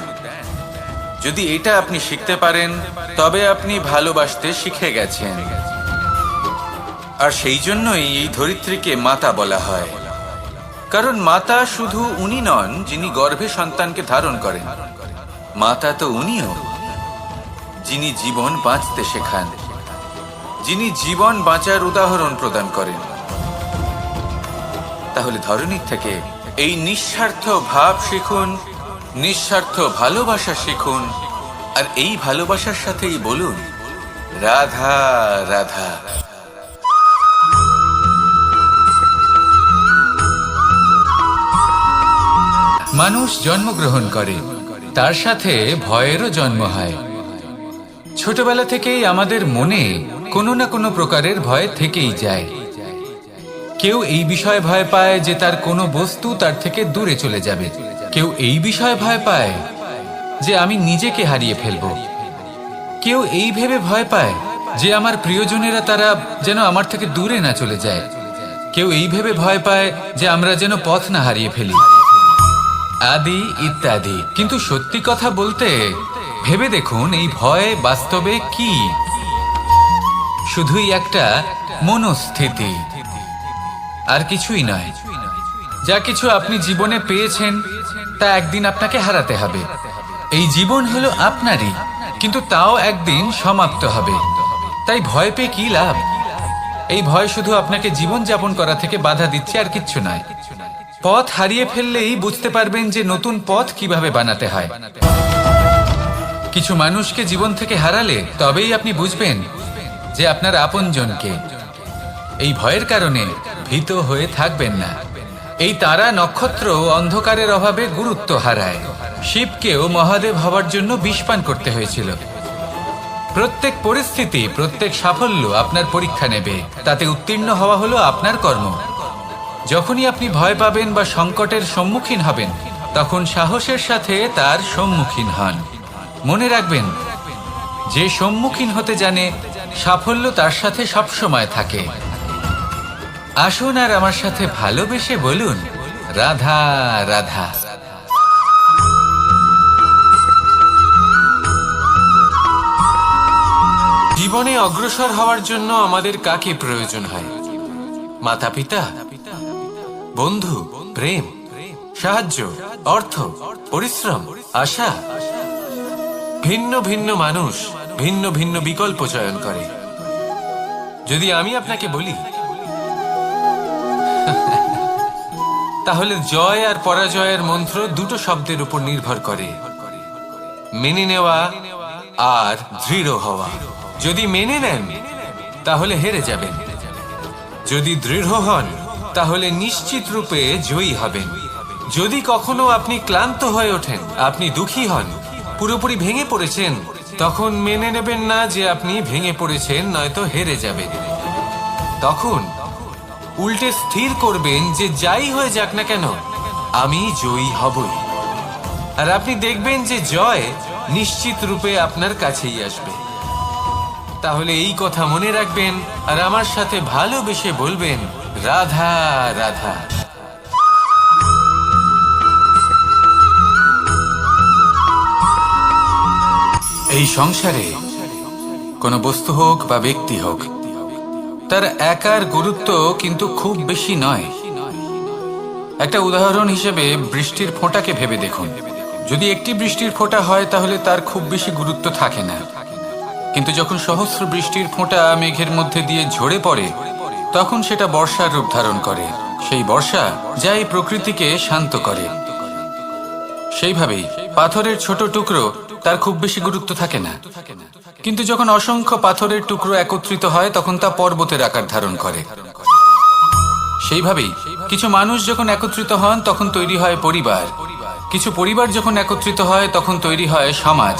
যদি এটা আপনি শিখতে পারেন তবে আপনি ভালোবাসতে শিখে গেছেন। আর সেই জন্যই এই ধরিত্রীকে মাতা বলা হয়। কারণ মাতা শুধু উনি নন যিনি গর্ভে সন্তানকে ধারণ করেন, মাতা তো উনিও যিনি জীবন বাঁচতে শেখান, যিনি জীবন বাঁচার উদাহরণ প্রদান করেন। তাহলে ধরণীর থেকে এই নিঃস্বার্থ ভাব শিখুন, নিঃস্বার্থ ভালোবাসা শিখুন, আর এই ভালোবাসার সাথেই বলুন, রাধা রাধা। মানুষ জন্মগ্রহণ করে, তার সাথে ভয়েরও জন্ম হয়। ছোটবেলা থেকেই আমাদের মনে কোনো না কোনো প্রকারের ভয় থেকেই যায়। কেউ এই বিষয়ে ভয় পায় যে তার কোনো বস্তু তার থেকে দূরে চলে যাবে, কেউ এই বিষয়ে ভয় পায় যে আমি নিজেকে হারিয়ে ফেলব, কেউ এই ভেবে ভয় পায় যে আমার প্রিয়জনেরা তারা যেন আমার থেকে দূরে না চলে যায়, কেউ এই ভেবে ভয় পায় যে আমরা যেন পথ না হারিয়ে ফেলি, আদি ইত্যাদি। কিন্তু সত্যি কথা বলতে ভেবে দেখুন এই ভয় বাস্তবে কি? শুধুই একটা মনস্থিতি, আর কিছুই নয়। যা কিছু আপনি জীবনে পেয়েছেন তা একদিন আপনাকে হারাতে হবে। এই জীবন হলো আপনারই, কিন্তু তাও একদিন সমাপ্ত হবে। তাই ভয় পেয়ে কি লাভ? এই ভয় শুধু আপনাকে জীবন যাপন করা থেকে বাধা দিচ্ছে, আর কিচ্ছু নয়। পথ হারিয়ে ফেললেই বুঝতে পারবেন যে নতুন পথ কিভাবে বানাতে হয়। কিছু মানুষকে জীবন থেকে হারালে তবেই আপনি বুঝবেন যে আপনার আপনজনকে। এই ভয়ের কারণে ভীত হয়ে থাকবেন না। এই তারা নক্ষত্র অন্ধকারের অভাবে গুরুত্ব হারায়। শিবকেও মহাদেব হওয়ার জন্য বিষপান করতে হয়েছিল। প্রত্যেক পরিস্থিতি, প্রত্যেক সাফল্য আপনার পরীক্ষা নেবে। তাতে উত্তীর্ণ হওয়া হলো আপনার কর্ম। যখনই আপনি ভয় পাবেন বা সংকটের সম্মুখীন হবেন, তখন সাহসের সাথে তার সম্মুখীন হন। মনে রাখবেন, যে সম্মুখীন হতে জানে, সাফল্য তার সাথে সবসময় থাকে। আসুন আর আমার সাথে ভালোবেসে বলুন, রাধা রাধা। জীবনে অগ্রসর হওয়ার জন্য আমাদের কাকে প্রয়োজন হয়? মাতা পিতা, বন্ধু, প্রেম, সাহায্য, অর্থ, পরিশ্রম, আশা। ভিন্ন ভিন্ন মানুষ ভিন্ন ভিন্ন বিকল্প চয়ন করে। যদি আমি আপনাকে বলি, তাহলে জয় আর পরাজয়ের মন্ত্র দুটো শব্দের উপর নির্ভর করে, মেনে নেওয়া আর দৃঢ় হওয়া। যদি মেনে নেন তাহলে হেরে যাবেন, যদি দৃঢ় হন তাহলে নিশ্চিত রূপে জয়ী হবেন। যদি কখনো আপনি ক্লান্ত হয়ে ওঠেন, আপনি দুঃখী হন, পুরোপুরি ভেঙে পড়েছেন, তখন মেনে নেবেন না যে আপনি ভেঙে পড়েছেন, নয়তো হেরে যাবেন। তখন উল্টে স্থির করবেন যে যাই হয়ে যাক না কেন, আমি জয়ী হবই। আর আপনি দেখবেন যে জয় নিশ্চিত রূপে আপনার কাছেই আসবে। তাহলে এই কথা মনে রাখবেন আর আমার সাথে ভালোবেসে বলবেন, রাধা রাধা। এই সংসারে কোনো বস্তু হোক বা ব্যক্তি হোক, তার একার গুরুত্ব কিন্তু খুব বেশি নয়। একটা উদাহরণ হিসেবে বৃষ্টির ফোঁটাকে ভেবে দেখুন। যদি একটি বৃষ্টির ফোঁটা হয় তাহলে তার খুব বেশি গুরুত্ব থাকে না, কিন্তু যখন সহস্র বৃষ্টির ফোঁটা মেঘের মধ্যে দিয়ে ঝরে পড়ে, তখন সেটা বর্ষার রূপ ধারণ করে। সেই বর্ষা যা এই প্রকৃতিকে শান্ত করে। সেইভাবেই পাথরের ছোট টুকরো, তার খুব বেশি গুরুত্ব থাকে না, কিন্তু যখন অসংখ্য পাথরের টুকরো একত্রিত হয় তখন তা পর্বতের আকার ধারণ করে। সেইভাবেই কিছু মানুষ যখন একত্রিত হন তখন তৈরি হয় পরিবার। কিছু পরিবার যখন একত্রিত হয় তখন তৈরি হয় সমাজ।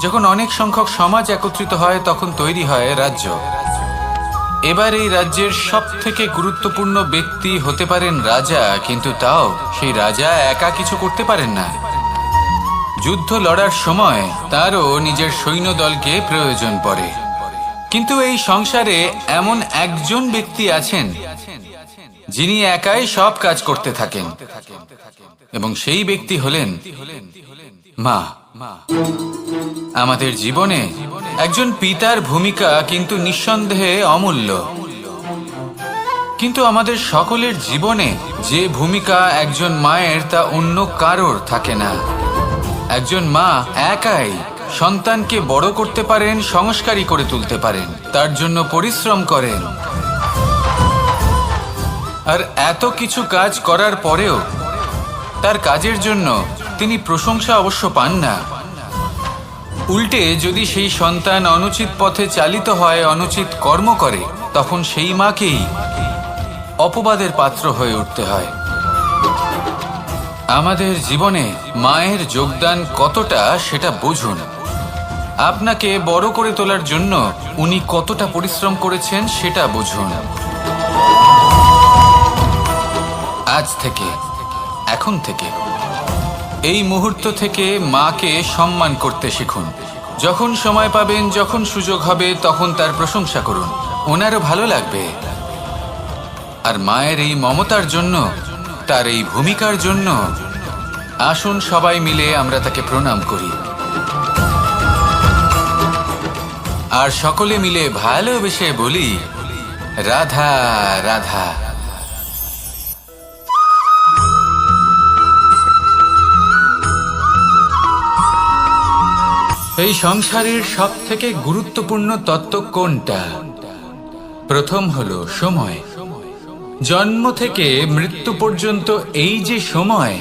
যখন অনেক সংখ্যক সমাজ একত্রিত হয় তখন তৈরি হয় রাজ্য। এবার এই রাজ্যের সব থেকে গুরুত্বপূর্ণ ব্যক্তি হতে পারেন রাজা, কিন্তু তাও সেই রাজা একা কিছু করতে পারেন না। যুদ্ধ লড়ার সময় তারও নিজের সৈন্যদলকে প্রয়োজন পড়ে। কিন্তু এই সংসারে এমন একজন ব্যক্তি আছেন যিনি একাই সব কাজ করতে থাকেন, এবং সেই ব্যক্তি হলেন মা। আমাদের জীবনে একজন পিতার ভূমিকা কিন্তু নিঃসন্দেহে অমূল্য, কিন্তু আমাদের সকলের জীবনে যে ভূমিকা একজন মায়ের তা অন্য কারোর থাকে না। একজন মা একাই সন্তানকে বড় করতে পারেন, সংস্কারী করে তুলতে পারেন, তার জন্য পরিশ্রম করেন। আর এত কিছু কাজ করার পরেও তার কাজের জন্য তিনি প্রশংসা অবশ্য পান না। উল্টে যদি সেই সন্তান অনুচিত পথে চালিত হয়, অনুচিত কর্ম করে, তখন সেই মাকেই অপবাদের পাত্র হয়ে উঠতে হয়। আমাদের জীবনে মায়ের যোগদান কতটা সেটা বুঝুন। আপনাকে বড় করে তোলার জন্য উনি কতটা পরিশ্রম করেছেন সেটা বুঝুন। আজ থেকে, এখন থেকে, এই মুহূর্ত থেকে মাকে সম্মান করতে শিখুন। যখন সময় পাবেন, যখন সুযোগ হবে, তখন তার প্রশংসা করুন, ওনারও ভালো লাগবে। আর মায়ের এই মমতার জন্য, তার এই ভূমিকার জন্য আসুন সবাই মিলে আমরা তাকে প্রণাম করি, আর সকলে মিলে ভালোবেসে বলি, রাধা রাধা। এই সংসারের সব থেকে গুরুত্বপূর্ণ তত্ত্ব কোনটা? প্রথম হলো সময়। জন্ম থেকে মৃত্যু পর্যন্ত এই যে সময়,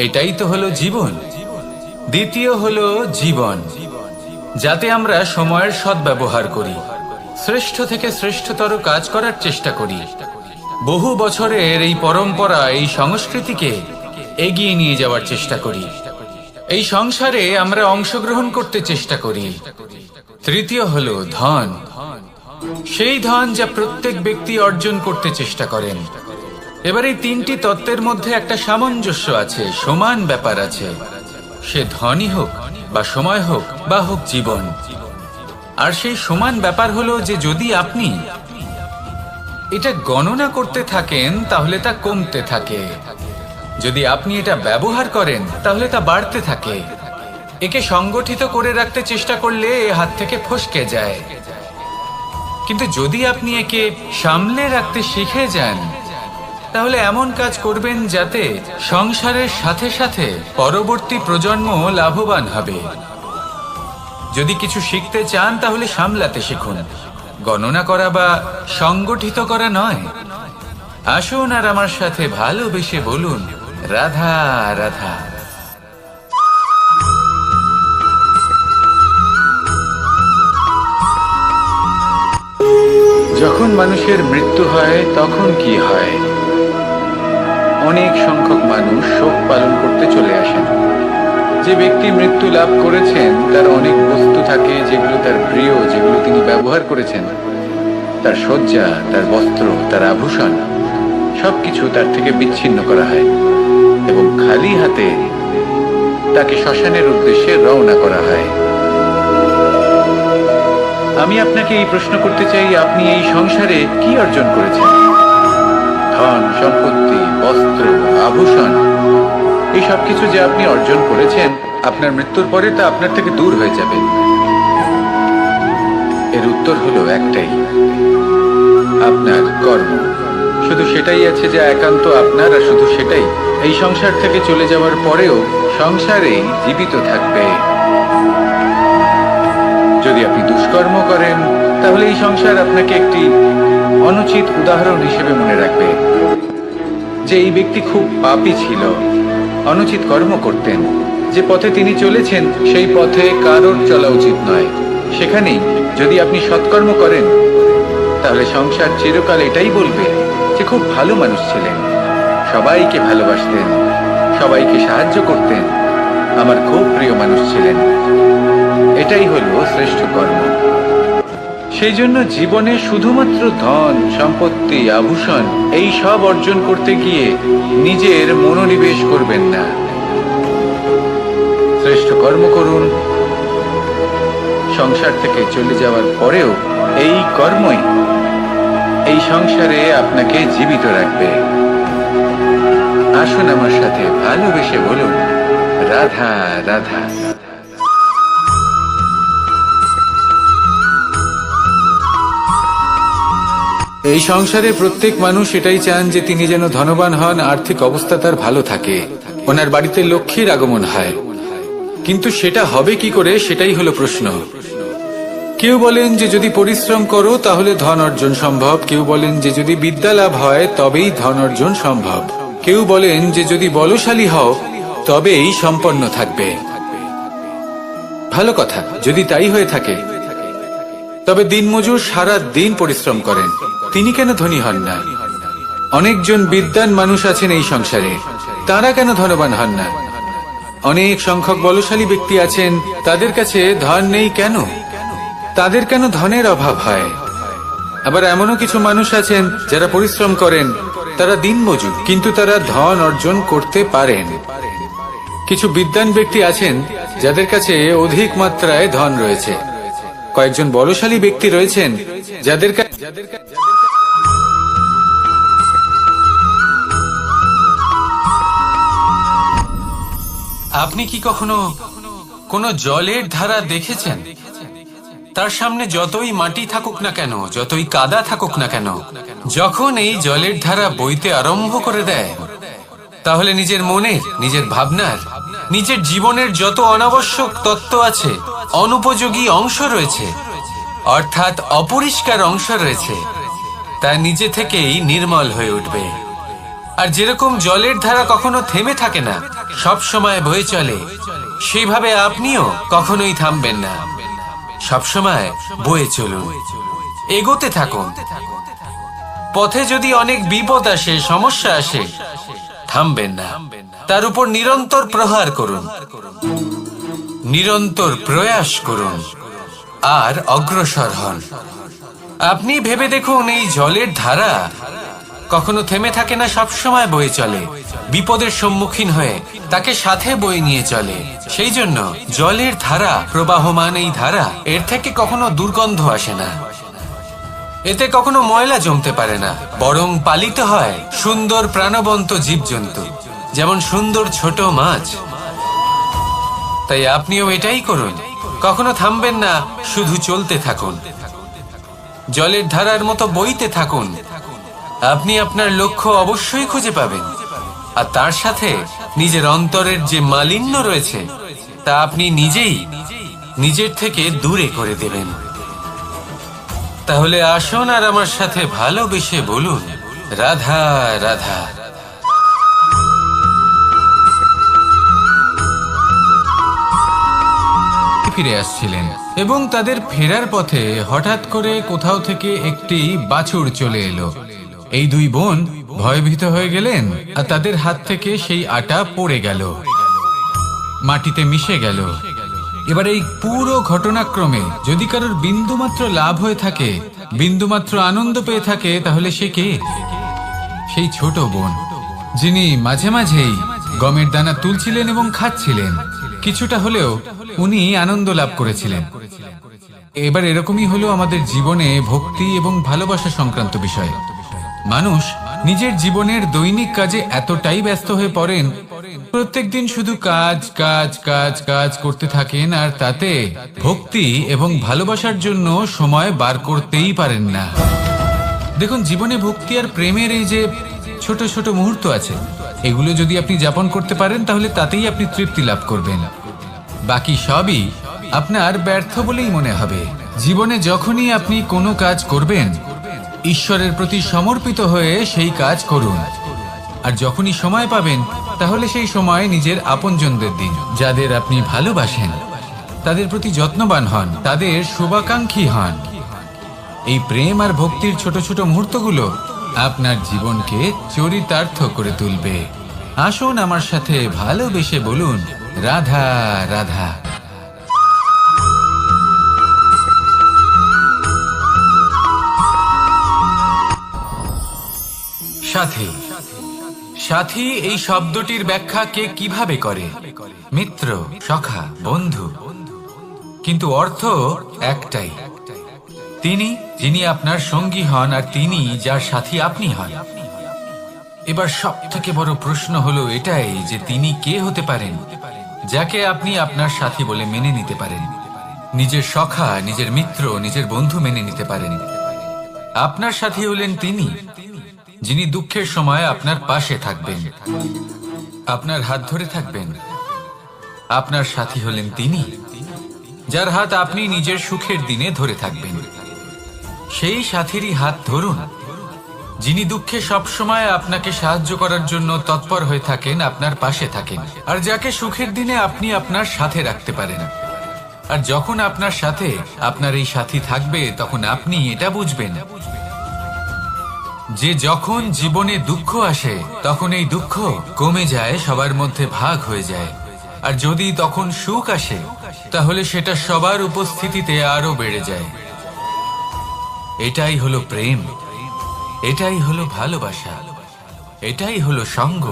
এটাই তো হলো জীবন। দ্বিতীয় হলো জীবন, যাতে আমরা সময়ের সদ্ব্যবহার করি, শ্রেষ্ঠ থেকে শ্রেষ্ঠতর কাজ করার চেষ্টা করি। বহু বছরের এই পরম্পরা, এই সংস্কৃতিকে এগিয়ে নিয়ে যাওয়ার চেষ্টা করি। এই সংসারে আমরা অংশগ্রহণ করতে চেষ্টা করি। তৃতীয় হলো ধন, সেই ধন যা প্রত্যেক ব্যক্তি অর্জন করতে চেষ্টা করেন। এবার এই তিনটি তত্ত্বের মধ্যে একটা সামঞ্জস্য আছে, সমান ব্যাপার আছে। সে ধনই হোক বা সময় হোক বা হোক জীবন। আর সেই সমান ব্যাপার হলো যে যদি আপনি এটা গণনা করতে থাকেন তাহলে তা কমতে থাকে, যদি আপনি এটা ব্যবহার করেন তাহলে তা বাড়তে থাকে। একে সংগঠিত করে রাখতে চেষ্টা করলে এ হাত থেকে ফসকে যায়, কিন্তু যদি আপনি একে সামলে রাখতে শিখে যান তাহলে এমন কাজ করবেন যাতে সংসারের সাথে সাথে পরবর্তী প্রজন্ম লাভবান হবে। যদি কিছু শিখতে চান তাহলে সামলাতে শিখুন, গণনা করা বা সংগঠিত করা নয়। আসুন আর আমার সাথে ভালোবেসে বলুন, রাধা রাধা। যখন মানুষের মৃত্যু হয় তখন কি হয়? অনেক সংখ্যক মানুষ শোক পালন করতে চলে আসেন। যে ব্যক্তি মৃত্যু লাভ করেছেন তার অনেক বস্তু থাকে যেগুলো তার প্রিয়, যেগুলো তিনি ব্যবহার করেছেন। তার শয্যা, তার বস্ত্র, তার আভূষণ সবকিছু তার থেকে বিচ্ছিন্ন করা হয় এবং খালি হাতে তাকে শ্মশানের উদ্দেশ্যে রওনা করা হয়। আমি আপনাকে এই প্রশ্ন করতে চাই, আপনি এই সংসারে কি অর্জন করেছেন? ধন, সম্পত্তি, বস্ত্র, আভূষণ, এই সব কিছু যে আপনি অর্জন করেছেন, আপনার মৃত্যুর পরে তা আপনার থেকে দূর হয়ে যাবে। এর উত্তর হলো একটাই, আপনার কর্ম। শুধু সেটাই আছে যা একান্ত আপনার, আর শুধু সেটাই এই সংসার থেকে চলে যাওয়ার পরেও সংসারেই জীবিত থাকবে। যদি আপনি দুষ্কর্ম করেন তাহলে এই সংসার আপনাকে একটি অনুচিত উদাহরণ হিসেবে মনে রাখবে যে এই ব্যক্তি খুব পাপী ছিল, অনুচিত কর্ম করতেন। যে পথে তিনি চলেছেন সেই পথে কারোর চলা উচিত নয়। সেখানেই যদি আপনি সৎকর্ম করেন তাহলে সংসার চিরকাল এটাই বলবে যে খুব ভালো মানুষ ছিলেন, সবাইকে ভালোবাসতেন, সবাইকে সাহায্য করতেন, আমার খুব প্রিয় মানুষ ছিলেন। এটাই হলো শ্রেষ্ঠ কর্ম। সেই জন্য জীবনে শুধুমাত্র ধন, সম্পত্তি, আভূষণ এই সব অর্জন করতে গিয়ে নিজের মনোনিবেশ করবেন না। শ্রেষ্ঠ কর্ম করুন। সংসার থেকে চলে যাওয়ার পরেও এই কর্মই এই সংসারে আপনাকে জীবিত রাখবে। আসুন আমার সাথে ভালোবেসে বলুন, রাধা রাধা। এই সংসারে প্রত্যেক মানুষ এটাই চান যে তিনি যেন ধনবান হন, আর্থিক অবস্থা তার ভালো থাকে, ওনার বাড়িতে লক্ষ্মীর আগমন হয়। কিন্তু সেটা হবে কি করে, সেটাই হলো প্রশ্ন। কেউ বলেন যে যদি পরিশ্রম করো তাহলে ধন অর্জন সম্ভব, কেউ বলেন যে যদি বিদ্যা লাভ হয় তবেই ধন অর্জন সম্ভব, কেউ বলেন যে যদি বলশালী হও তবেই সম্পন্ন থাকবে। ভালো কথা, যদি তাই হয়ে থাকে তবে দিনমজুর সারা দিন পরিশ্রম করেন, তিনি কেন ধনী হন না? অনেকজন বিদ্বান মানুষ আছেন এই সংসারে, তারা কেন ধনবান হন না? অনেক সংখ্যক বলশালী ব্যক্তি আছেন, তাদের কাছে ধন নেই কেন? তাদের কেন ধনের অভাব হয়? আবার এমনও কিছু মানুষ আছেন যারা পরিশ্রম করেন, তারা দিনমজুর, কিন্তু তারা ধন অর্জন করতে পারেন। কিছু বিদ্বান ব্যক্তি আছেন যাদের কাছে অধিক মাত্রায় ধন রয়েছে, কয়েকজন বলশালী ব্যক্তি রয়েছেন যাদের আপনি কি কখনো কোনো জলের ধারা দেখেছেন? তার সামনে যতই মাটি থাকুক না কেন, যতই কাদা থাকুক না কেন, যখন এই জলের ধারা বইতে আরম্ভ করে দেয় তাহলে নিজের মনের, নিজের ভাবনার, নিজের জীবনের যত অনাবশ্যক তত্ত্ব আছে অনুপযোগী অংশ রয়েছে, অর্থাৎ অপরিষ্কার অংশ রয়েছে, তা নিজে থেকেই নির্মল হয়ে উঠবে। আর যেরকম জলের ধারা কখনো থেমে থাকে না, সব সময় বয়ে চলে, সেইভাবে আপনিও কখনোই থামবেন না। সব সময় বয়ে চলুন, এগোতে থাকুন। পথে যদি অনেক বিপদ আসে, সমস্যা আসে, থামবেন না, তার উপর নিরন্তর প্রহার করুন, নিরন্তর প্রয়াস করুন আর অগ্রসর হন। আপনি ভেবে দেখুন, এই জলের ধারা কখনো থেমে থাকে না, সবসময় বয়ে চলে, বিপদের সম্মুখীন হয়ে তাকে সাথে বয়ে নিয়ে চলে। সেই জন্য জলের ধারা, প্রবাহমান এই ধারা, এর থেকে কখনো দুর্গন্ধ আসে না, এতে কখনো ময়লা জমতে পারে না, বরং পালিত হয় সুন্দর প্রাণবন্ত জীবজন্তু, যেমন সুন্দর ছোট মাছ। তাই আপনিও এটাই করুন, কখনো থামবেন না, শুধু চলতে থাকুন, জলের ধারার মতো বইতে থাকুন। আপনি আপনার লক্ষ্য অবশ্যই খুঁজে পাবেন, আর তার সাথে নিজের অন্তরের যে মালিন্য রয়েছে তা আপনি নিজেই নিজের থেকে দূরে করে দেবেন। তাহলে আসুন আর আমার সাথে ভালোবেসে বলুন, রাধা রাধা। ফিরে আসছিলেন এবং তাদের ফেরার পথে হঠাৎ করে কোথাও থেকে একটি বাছুর চলে এলো। এই দুই বোন ভয়ভীত হয়ে গেলেন আর তাদের হাত থেকে সেই আটা পড়ে গেল, মাটিতে মিশে গেল। এবার এই পুরো ঘটনাক্রমে যদি কারোর বিন্দুমাত্র লাভ হয়ে থাকে, বিন্দুমাত্র আনন্দ পেয়ে থাকে, তাহলে সে কে? সেই ছোট বোন, যিনি মাঝে মাঝেই গমের দানা তুলছিলেন এবং খাচ্ছিলেন। কিছুটা হলেও উনি আনন্দ লাভ করেছিলেন। এবার এরকমই হলো আমাদের জীবনে ভক্তি এবং ভালোবাসা সংক্রান্ত বিষয়। মানুষ নিজের জীবনের দৈনিক কাজে এতটাই ব্যস্ত হয়ে পড়েন, প্রত্যেকদিন শুধু কাজ কাজ কাজ কাজ করতে থাকেন, আর তাতে ভক্তি এবং ভালোবাসার জন্য সময় বার করতেই পারেন না। দেখুন, জীবনে ভক্তি আর প্রেমের এই যে ছোট ছোট মুহূর্ত আছে, এগুলো যদি আপনি যাপন করতে পারেন, তাহলে তাতেই আপনি তৃপ্তি লাভ করবেন। বাকি সবই আপনার ব্যর্থ বলেই মনে হবে। জীবনে যখনই আপনি কোনো কাজ করবেন, ঈশ্বরের প্রতি সমর্পিত হয়ে সেই কাজ করুন। আর যখনই সময় পাবেন, তাহলে সেই সময় নিজের আপনজনদের দিন, যাদের আপনি ভালোবাসেন, তাদের প্রতি যত্নবান হন, তাদের শুভাকাঙ্ক্ষী হন। এই প্রেম আর ভক্তির ছোট ছোট মুহূর্তগুলো আপনার জীবনকে চরিতার্থ করে তুলবে। আসুন আমার সাথে ভালোবেসে বলুন, রাধা রাধা। সাথী। সাথী এই শব্দটির ব্যাখ্যা কে কিভাবে করে? মিত্র, সখা, বন্ধু। কিন্তু অর্থ একটাই, তিনি যিনি আপনার সঙ্গী হন আর তিনি যার সাথী আপনি হন। এবার সব থেকে বড় প্রশ্ন হলো এটাই যে তিনি কে হতে পারেন যাকে আপনি আপনার সাথী বলে মেনে নিতে পারেন, নিজের সখা, নিজের মিত্র, নিজের বন্ধু মেনে নিতে পারেন। আপনার সাথী হলেন তিনি যিনি দুঃখের সময় আপনার পাশে থাকবেন, আপনার হাত ধরে থাকবেন। আপনার সাথী হলেন তিনি যার হাত আপনি নিজের সুখের দিনে ধরে থাকবেন। সেই সাথীরই হাত ধরুন যিনি দুঃখে সবসময় আপনাকে সাহায্য করার জন্য তৎপর হয়ে থাকেন, আপনার পাশে থাকেন, আর যাকে সুখের দিনে আপনি আপনার সাথে রাখতে পারেন। আর যখন আপনার সাথে আপনার এই সাথী থাকবে, তখন আপনি এটা বুঝবেন যে যখন জীবনে দুঃখ আসে, তখন এই দুঃখ কমে যায়, সবার মধ্যে ভাগ হয়ে যায়। আর যদি তখন সুখ আসে, তাহলে সেটা সবার উপস্থিতিতে আরো বেড়ে যায়। এটাই হলো প্রেম, এটাই হলো ভালোবাসা, এটাই হলো সঙ্গ।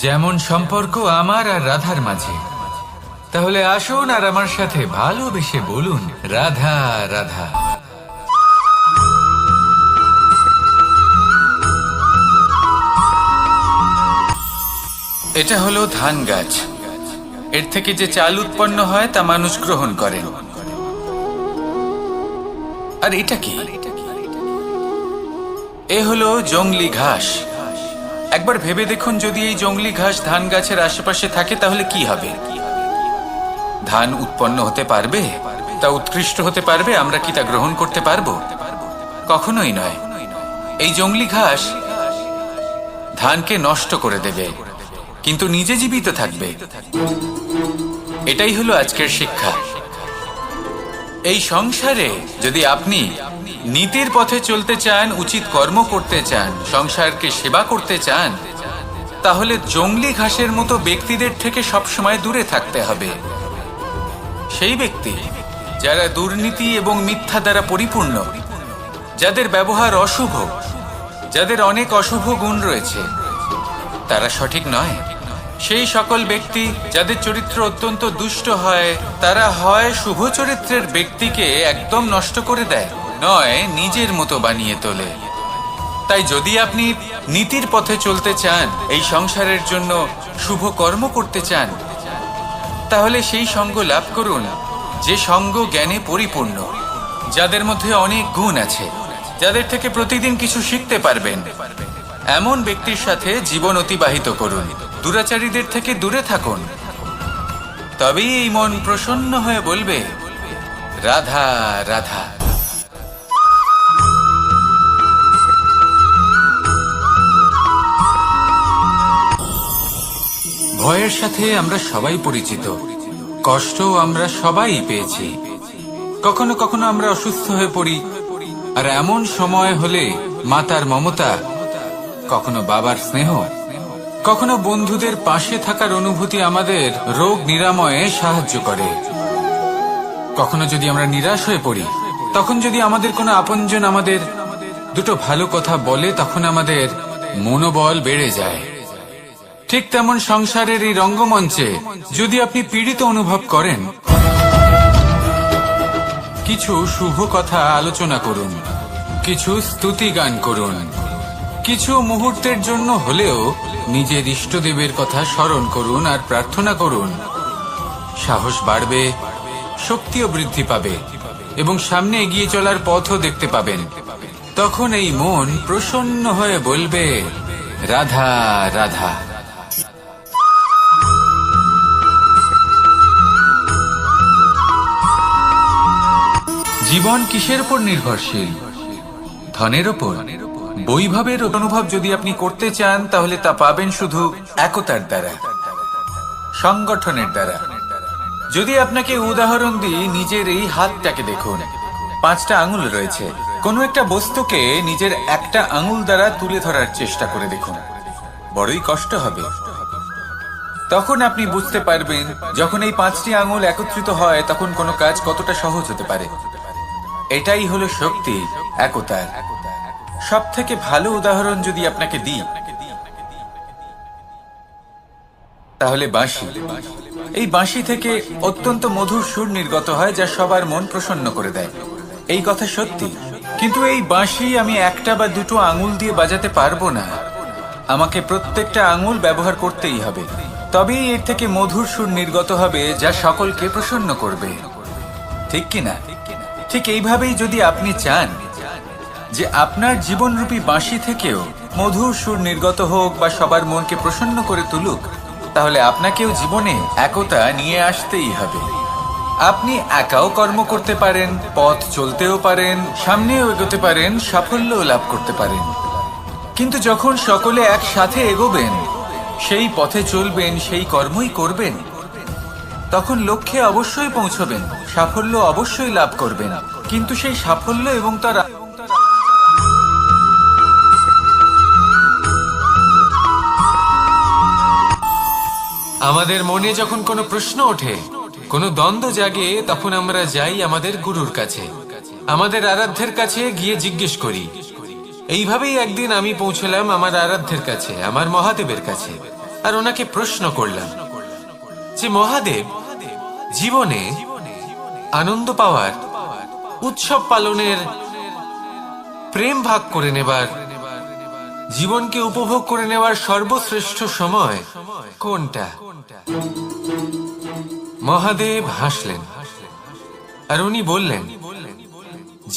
যেমন সম্পর্ক আমার আর রাধার মাঝে। তাহলে আসুন আর আমার সাথে ভালোবেসে বলুন, রাধা রাধা। এটা হলো ধান গাছ। এর থেকে যে চাল উৎপন্ন হয় তা মানুষ গ্রহণ করেন। আর এটা কি? এ হলো জংলি ঘাস। একবার ভেবে দেখুন, যদি এই জংলি ঘাস ধান গাছের আশেপাশে থাকে, তাহলে কি হবে? ধান উৎপন্ন হতে পারবে, তা উৎকৃষ্ট হতে পারবে, আমরা কি তা গ্রহণ করতে পারবো? কখনোই নয়। এই জংলি ঘাস ধানকে নষ্ট করে দেবে, কিন্তু নিজে জীবিত থাকবে। এটাই হলো আজকের শিক্ষা। এই সংসারে যদি আপনি নীতির পথে চলতে চান, উচিত কর্ম করতে চান, সংসারকে সেবা করতে চান, তাহলে জংলি ঘাসের মতো ব্যক্তিদের থেকে সবসময় দূরে থাকতে হবে। সেই ব্যক্তি যারা দুর্নীতি এবং মিথ্যা দ্বারা পরিপূর্ণ, যাদের ব্যবহার অশুভ, যাদের অনেক অশুভ গুণ রয়েছে, তারা সঠিক নয়। সেই সকল ব্যক্তি যাদের চরিত্র অত্যন্ত দুষ্ট হয়, তারা হয় শুভ চরিত্রের ব্যক্তিকে একদম নষ্ট করে দেয়, নয় নিজের মতো বানিয়ে তোলে। তাই যদি আপনি নীতির পথে চলতে চান, এই সংসারের জন্য শুভ কর্ম করতে চান, তাহলে সেই সঙ্গ লাভ করুন যে সঙ্গ জ্ঞানে পরিপূর্ণ, যাদের মধ্যে অনেক গুণ আছে, যাদের থেকে প্রতিদিন কিছু শিখতে পারবেন। এমন ব্যক্তির সাথে জীবন অতিবাহিত করুন, দুরাচারীদের থেকে দূরে থাকুন। তবেই এই মন প্রসন্ন হয়ে বলবে, রাধা রাধা। ভয়ের সাথে আমরা সবাই পরিচিত, কষ্ট আমরা সবাই পেয়েছি। কখনো কখনো আমরা অসুস্থ হয়ে পড়ি, আর এমন সময় হলে মাতার মমতা, কখনো বাবার স্নেহ, কখনো বন্ধুদের পাশে থাকার অনুভূতি আমাদের রোগ নিরাময়ে সাহায্য করে। কখনো যদি আমরা নিরাশ হয়ে পড়ি, তখন যদি আমাদের কোনো আপনজন আমাদের দুটো ভালো কথা বলে, তখন আমাদের মনোবল বেড়ে যায়। ঠিক তেমন সংসারের এই রঙ্গমঞ্চে যদি আপনি পীড়িত অনুভব করেন, কিছু শুভ কথা আলোচনা করুন, কিছু স্তুতি গান করুন, কিছু মুহূর্তের জন্য হলেও নিজের ইষ্টদেবের কথা স্মরণ করুন আর প্রার্থনা করুন। সাহস বাড়বে, শক্তিও বৃদ্ধি পাবে এবং সামনে এগিয়ে চলার পথও দেখতে পাবেন। তখন এই মন প্রসন্ন হয়ে বলবে, রাধা রাধা। জীবন কিসের উপর নির্ভরশীল? ধনের ওপর। বৈভবের অনুভব যদি আপনি করতে চান, তাহলে তা পাবেন শুধু একতার দ্বারা, সংগঠনের দ্বারা। যদি আপনাকে উদাহরণ দিই, নিজের এই হাতটাকে দেখুন, 5টা আঙুল রয়েছে। কোনো একটা বস্তুকে নিজের একটা আঙুল দ্বারা তুলে ধরার চেষ্টা করে দেখুন, বড়ই কষ্ট হবে। তখন আপনি বুঝতে পারবেন, যখন এই 5টি আঙুল একত্রিত হয়, তখন কোনো কাজ কতটা সহজ হতে পারে। এটাই হলো শক্তি, একতার। সব থেকে ভালো উদাহরণ যদি আপনাকে দিই, তাহলে বাঁশি। এই বাঁশি থেকে অত্যন্ত মধুর সুর নির্গত হয়, যা সবার মন প্রসন্ন করে দেয়। এই কথা সত্যি। কিন্তু এই বাঁশি আমি একটা বা দুটো আঙুল দিয়ে বাজাতে পারবো না। আমাকে প্রত্যেকটা আঙুল ব্যবহার করতেই হবে, তবেই এর থেকে মধুর সুর নির্গত হবে, যা সকলকে প্রসন্ন করবে। ঠিক কিনা? ঠিক এইভাবেই যদি আপনি চান যে আপনার জীবনরূপী বাঁশি থেকেও মধুর সুর নির্গত হোক বা সবার মনকে প্রসন্ন করে তুলুক, তাহলে আপনাকেও জীবনে একতা নিয়ে আসতেই হবে। আপনি একাও কর্ম করতে পারেন, পথ চলতেও পারেন, সামনেও এগোতে পারেন, সাফল্যও লাভ করতে পারেন। কিন্তু যখন সকলে একসাথে এগোবেন, সেই পথে চলবেন, সেই কর্মই করবেন, তখন লক্ষ্যে অবশ্যই পৌঁছবেন, সাফল্য অবশ্যই লাভ করবেন। কিন্তু সেই সাফল্য এবং তার আমাদের মনে যখন কোনো প্রশ্ন ওঠে, কোনো দ্বন্দ্ব জাগে, তখন আমরা যাই আমাদের গুরুর কাছে, আমাদের আরাধ্যের কাছে গিয়ে জিজ্ঞেস করি। এইভাবেই একদিন আমি পৌঁছলাম আমার আরাধ্যের কাছে, আমার মহাদেবের কাছে, আর ওনাকে প্রশ্ন করলাম যে মহাদেব, জীবনে আনন্দ পাওয়ার, উৎসব পালনের, প্রেম ভাগ করে নেবার, জীবনকে উপভোগ করে নেওয়ার সর্বশ্রেষ্ঠ সময় কোনটা? মহাদেব হাসলেন আর উনি বললেন,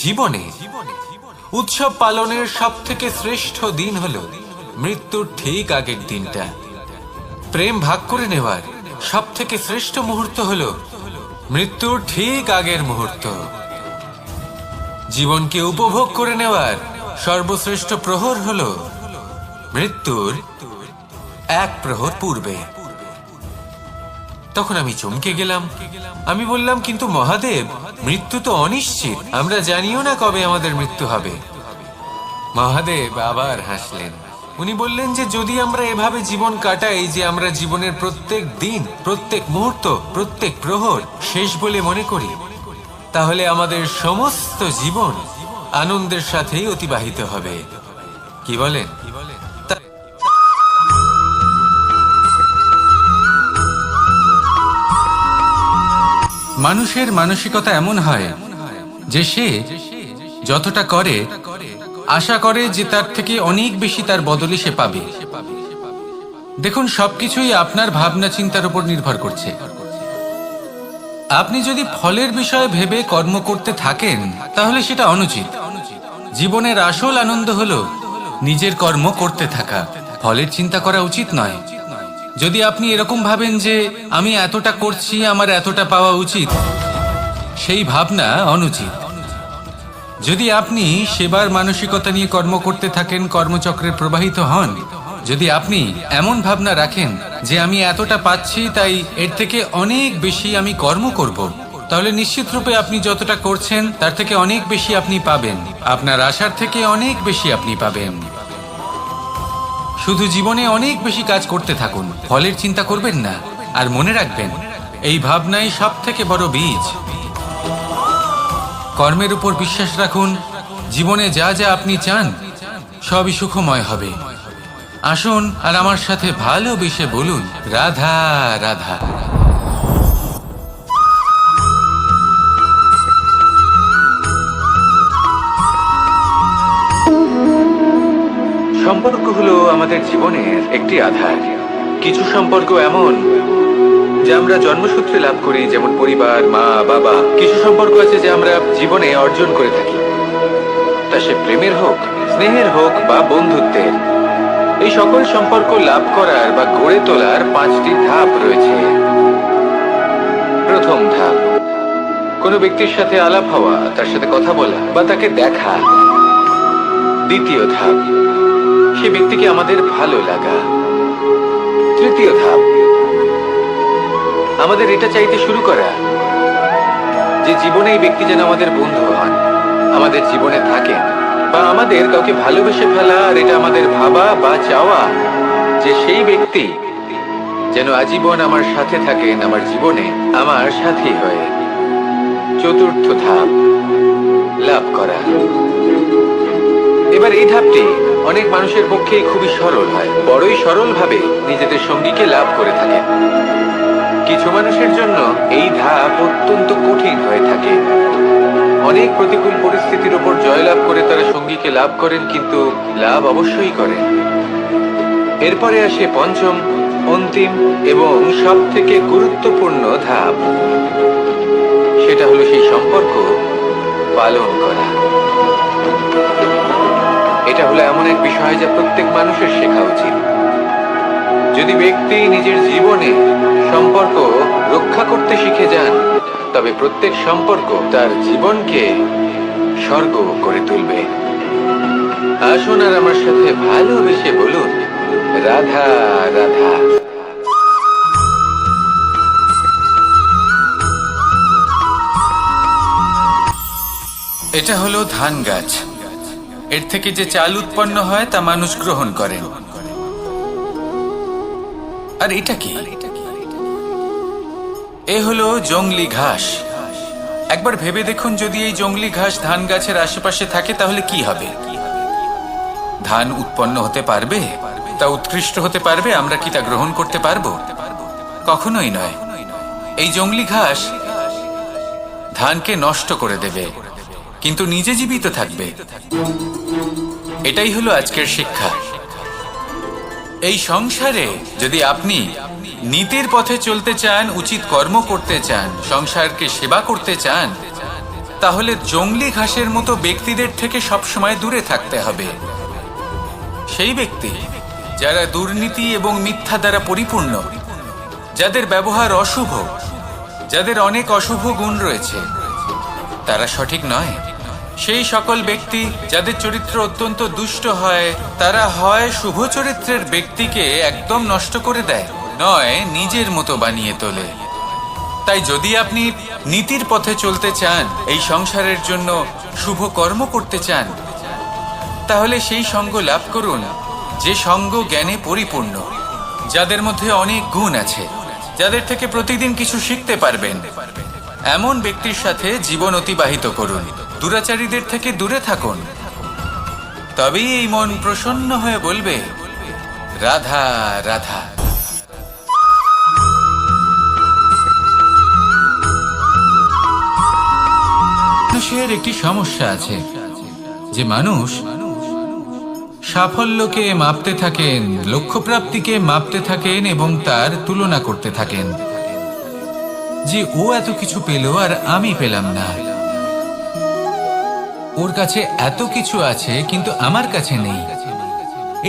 জীবনে উৎসব পালনের সব থেকে শ্রেষ্ঠ দিন হলো মৃত্যুর ঠিক আগের দিনটা। প্রেম ভাগ করে নেওয়ার সব থেকে শ্রেষ্ঠ মুহূর্ত হলো মৃত্যুর ঠিক আগের মুহূর্ত। জীবনকে উপভোগ করে নেওয়ার সর্বশ্রেষ্ঠ প্রহর হলো মৃত্যুর এক প্রহর পূর্বে। তখন আমি চমকে গেলাম। আমি বললাম, কিন্তু মহাদেব, মৃত্যু তো অনিশ্চিত, আমরা জানিও না কবে আমাদের মৃত্যু হবে। মহাদেব আবার হাসলেন। উনি বললেন যে যদি আমরা এভাবে জীবন কাটাই যে আমরা জীবনের প্রত্যেক দিন, প্রত্যেক মুহূর্ত, প্রত্যেক প্রহর শেষ বলে মনে করি, তাহলে আমাদের সমস্ত জীবন আনন্দের সাথেই অতিবাহিত হবে। কি বলেন? মানুষের মানসিকতা এমন হয় যে সে যতটা করে আশা করে যে তার থেকে অনেক বেশি তার বদলে সে পাবে। দেখুন, সবকিছুই আপনার ভাবনা চিন্তার উপর নির্ভর করছে। আপনি যদি ফলের বিষয়ে ভেবে কর্ম করতে থাকেন তাহলে সেটা অনুচিত। জীবনের আসল আনন্দ হলো নিজের কর্ম করতে থাকা, ফলের চিন্তা করা উচিত নয়। যদি আপনি এরকম ভাবেন যে আমি এতটা করছি, আমার এতটা পাওয়া উচিত, সেই ভাবনা অনুচিত। যদি আপনি সেবার মানসিকতা নিয়ে কর্ম করতে থাকেন, কর্মচক্রে প্রবাহিত হন, যদি আপনি এমন ভাবনা রাখেন যে আমি এতটা পাচ্ছি তাই এর থেকে অনেক বেশি আমি কর্ম করব, তাহলে নিশ্চিত রূপে আপনি যতটা করছেন তার থেকে অনেক বেশি আপনি পাবেন। আপনার আশার থেকে অনেক বেশি আপনি পাবেন। শুধু জীবনে অনেক বেশি কাজ করতে থাকুন, ফলের চিন্তা করবেন না। আর মনে রাখবেন, এই ভাবনাই সব থেকে বড় বীজ। কর্মের উপর বিশ্বাস রাখুন। জীবনে যা যা আপনি চান সবই সুখময় হবে। আসুন আর আমার সাথে ভালোবেসে বলুন, রাধা রাধা। সম্পর্ক হলো আমাদের জীবনের একটি আধার। কিছু সম্পর্ক এমন যে আমরা জন্মসূত্রে লাভ করি, যেমন পরিবার, মা, বাবা। কিছু সম্পর্ক আছে যে আমরা জীবনে অর্জন করে থাকি, তা সে প্রেমের হোক, স্নেহের হোক বা বন্ধুত্বের। এই সকল সম্পর্ক লাভ করার বা গড়ে তোলার 5টি ধাপ রয়েছে। প্রথম ধাপ, কোনো ব্যক্তির সাথে আলাপ হওয়া, তার সাথে কথা বলা বা তাকে দেখা। দ্বিতীয় ধাপ, সে ব্যক্তিকে আমাদের ভালো লাগা। তৃতীয় ধাপ, আমাদের এটা চাইতে শুরু করা যে জীবনে এই ব্যক্তি যেন আমাদের বন্ধু হন, আমাদের জীবনে থাকেন, বা আমাদের কাউকে ভালোবেসে ফেলা। আর এটা আমাদের ভাবা বা চাওয়া যে সেই ব্যক্তি যেন আজীবন আমার সাথে থাকেন, আমার জীবনে আমার সাথী হয়ে। চতুর্থ ধাপ, লাভ করা। এবার এই ধাপটি অনেক মানুষের পক্ষেই খুবই সরল হয়, বড়ই সরল ভাবে নিজেদের সঙ্গীকে লাভ করে থাকেন। কিছু মানুষের জন্য এই ধাপ অত্যন্ত কঠিন হয়ে থাকে। অনেক প্রতিকূল পরিস্থিতির উপর জয়লাভ করে তারা সঙ্গীকে লাভ করেন, কিন্তু লাভ অবশ্যই করেন। এরপরে আসে পঞ্চম, অন্তিম এবং সব থেকে গুরুত্বপূর্ণ ধাপ। সেটা হলো সেই সম্পর্ক পালন করা। এটা হলো এমন এক বিষয় যা প্রত্যেক মানুষের শেখা উচিত। যদি ব্যক্তি নিজের জীবনে সম্পর্ক রক্ষা করতে শিখে যান, তবে প্রত্যেক সম্পর্ক তার জীবনকে স্বর্গ করে তুলবে। আসুন আর আমার সাথে ভালোবেসে বলুন, রাধা রাধা। এটা হলো ধান গাছ। এর থেকে যে চাল উৎপন্ন হয় তা মানুষ গ্রহণ করেন। আর এটা কি? এ হলো জংলি ঘাস। একবার ভেবে দেখুন, যদি এই জংলি ঘাস ধান গাছের আশেপাশে থাকে তাহলে কি হবে? ধান উৎপন্ন হতে পারবে? তা উৎকৃষ্ট হতে পারবে? আমরা কি তা গ্রহণ করতে পারবো? কখনোই নয়। এই জংলি ঘাস ধানকে নষ্ট করে দেবে, কিন্তু নিজে জীবিত থাকবে। এটাই হলো আজকের শিক্ষা। এই সংসারে যদি আপনি নীতির পথে চলতে চান, উচিত কর্ম করতে চান, সংসারকে সেবা করতে চান, তাহলে জংলি ঘাসের মতো ব্যক্তিদের থেকে সবসময় দূরে থাকতে হবে। সেই ব্যক্তি যারা দুর্নীতি এবং মিথ্যা দ্বারা পরিপূর্ণ, যাদের ব্যবহার অশুভ, যাদের অনেক অশুভ গুণ রয়েছে তারা সঠিক নয়। সেই সকল ব্যক্তি যাদের চরিত্র অত্যন্ত দুষ্ট হয় তারা হয় শুভ চরিত্রের ব্যক্তিকে একদম নষ্ট করে দেয়, নয় নিজের মতো বানিয়ে তোলে। তাই যদি আপনি নীতির পথে চলতে চান, এই সংসারের জন্য শুভ কর্ম করতে চান, তাহলে সেই সঙ্গ লাভ করুন যে সঙ্গ জ্ঞানে পরিপূর্ণ, যাদের মধ্যে অনেক গুণ আছে, যাদের থেকে প্রতিদিন কিছু শিখতে পারবেন। এমন ব্যক্তির সাথে জীবন অতিবাহিত করুন, দুরাচারীদের থেকে দূরে থাকুন। তবেই এই মন প্রসন্ন হয়ে বলবে, রাধা রাধা। মানুষের একটি সমস্যা আছে যে মানুষ সাফল্যকে মাপতে থাকেন, লক্ষ্যপ্রাপ্তিকে মাপতে থাকেন এবং তার তুলনা করতে থাকেন যে ও এত কিছু পেল আর আমি পেলাম না, ওর কাছে এত কিছু আছে কিন্তু আমার কাছে নেই।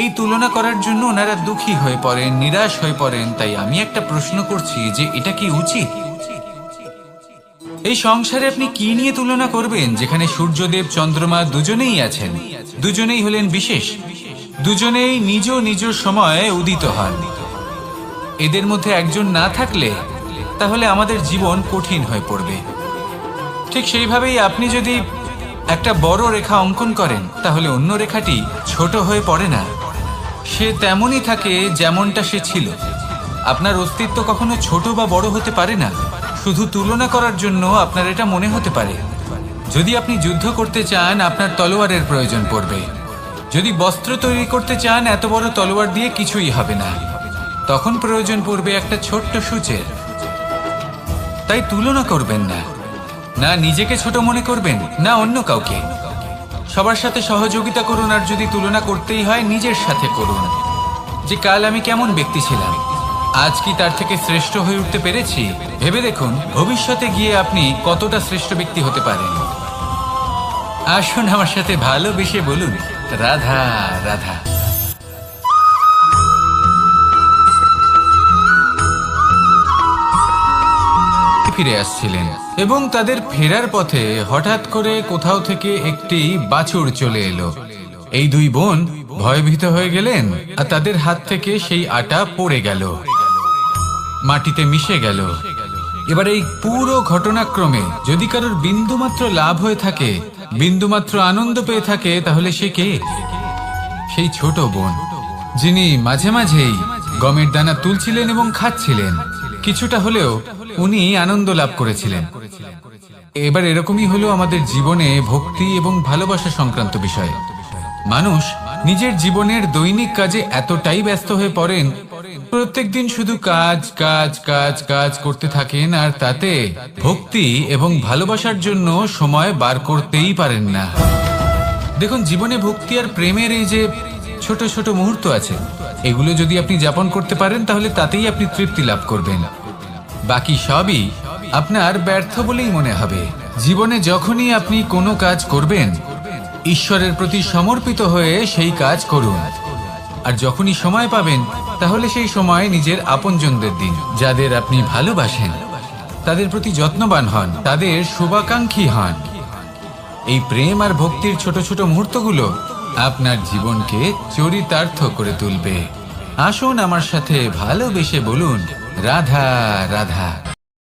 এই তুলনা করার জন্য ওনারা দুঃখী হয়ে পড়েন, নিরাশ হয়ে পড়েন। তাই আমি একটা প্রশ্ন করছি যে এটা কি উচিত? এই সংসারে আপনি কি নিয়ে তুলনা করবেন, যেখানে সূর্যদেব চন্দ্রমা দুজনেই আছেন, দুজনেই হলেন বিশেষ, দুজনেই নিজ নিজ সময়ে উদিত হন। এদের মধ্যে একজন না থাকলে তাহলে আমাদের জীবন কঠিন হয়ে পড়বে। ঠিক সেইভাবেই আপনি যদি একটা বড় রেখা অঙ্কন করেন তাহলে অন্য রেখাটি ছোট হয়ে পড়ে না, সে তেমনই থাকে যেমনটা সে ছিল। আপনার অস্তিত্ব কখনো ছোট বা বড় হতে পারে না। শুধু তুলনা করার জন্য আপনার এটা মনে হতে পারে। যদি আপনি যুদ্ধ করতে চান আপনার তলোয়ারের প্রয়োজন পড়বে। যদি বস্ত্র তৈরি করতে চান এত বড় তলোয়ার দিয়ে কিছুই হবে না, তখন প্রয়োজন পড়বে একটা ছোট্ট সূচের। তাই তুলনা করবেন না, না নিজেকে ছোট মনে করবেন না অন্য কাউকে। সবার সাথে সহযোগিতা করুন, আর যদি তুলনা করতেই হয় নিজের সাথে করুন, যে কাল আমি কেমন ব্যক্তি ছিলাম, আজ কি তার থেকে শ্রেষ্ঠ হয়ে উঠতে পেরেছি। ভেবে দেখুন ভবিষ্যতে গিয়ে আপনি কতটা শ্রেষ্ঠ ব্যক্তি হতে পারেন। আসুন আমার সাথে ভালোবেসে বলুন, রাধা রাধা। ফিরে আসছিলেন এবং তাদের ফেরার পথে হঠাৎ করে কোথাও থেকে একটি বাছুর চলে এলো। এই দুই বোন ভয়ভীত হয়ে গেলেন আর তাদের হাত থেকে সেই আটা পড়ে গেল, মাটিতে মিশে গেল। এবার এই পুরো ঘটনাক্রমে যদি কারোর বিন্দুমাত্র লাভ হয়ে থাকে, বিন্দুমাত্র আনন্দ পেয়ে থাকে, তাহলে সে কে? সেই ছোট বোন, যিনি মাঝে মাঝেই গমের দানা তুলছিলেন এবং খাচ্ছিলেন। কিছুটা হলেও উনি আনন্দ লাভ করেছিলেন। এবার এরকমই হলো আমাদের জীবনে ভক্তি এবং ভালোবাসা সংক্রান্ত বিষয়। মানুষ নিজের জীবনের দৈনিক কাজে এতটাই ব্যস্ত হয়ে পড়েন, প্রত্যেকদিন শুধু কাজ কাজ কাজ কাজ করতে থাকেন, আর তাতে ভক্তি এবং ভালোবাসার জন্য সময় বার করতেই পারেন না। দেখুন, জীবনে ভক্তি আর প্রেমের এই যে ছোট ছোট মুহূর্ত আছে, এগুলো যদি আপনি যাপন করতে পারেন তাহলে তাতেই আপনি তৃপ্তি লাভ করবেন। বাকি সবই আপনার ব্যর্থ বলেই মনে হবে। জীবনে যখনই আপনি কোনো কাজ করবেন, ঈশ্বরের প্রতি সমর্পিত হয়ে সেই কাজ করুন। আর যখনই সময় পাবেন তাহলে সেই সময় নিজের আপনজনদের দিন, যাদের আপনি ভালোবাসেন, তাদের প্রতি যত্নবান হন, তাদের শুভাকাঙ্ক্ষী হন। এই প্রেম আর ভক্তির ছোট ছোট মুহূর্তগুলো আপনার জীবনকে চরিতার্থ করে তুলবে। আসুন আমার সাথে ভালোবেসে বলুন, রাধা রাধা।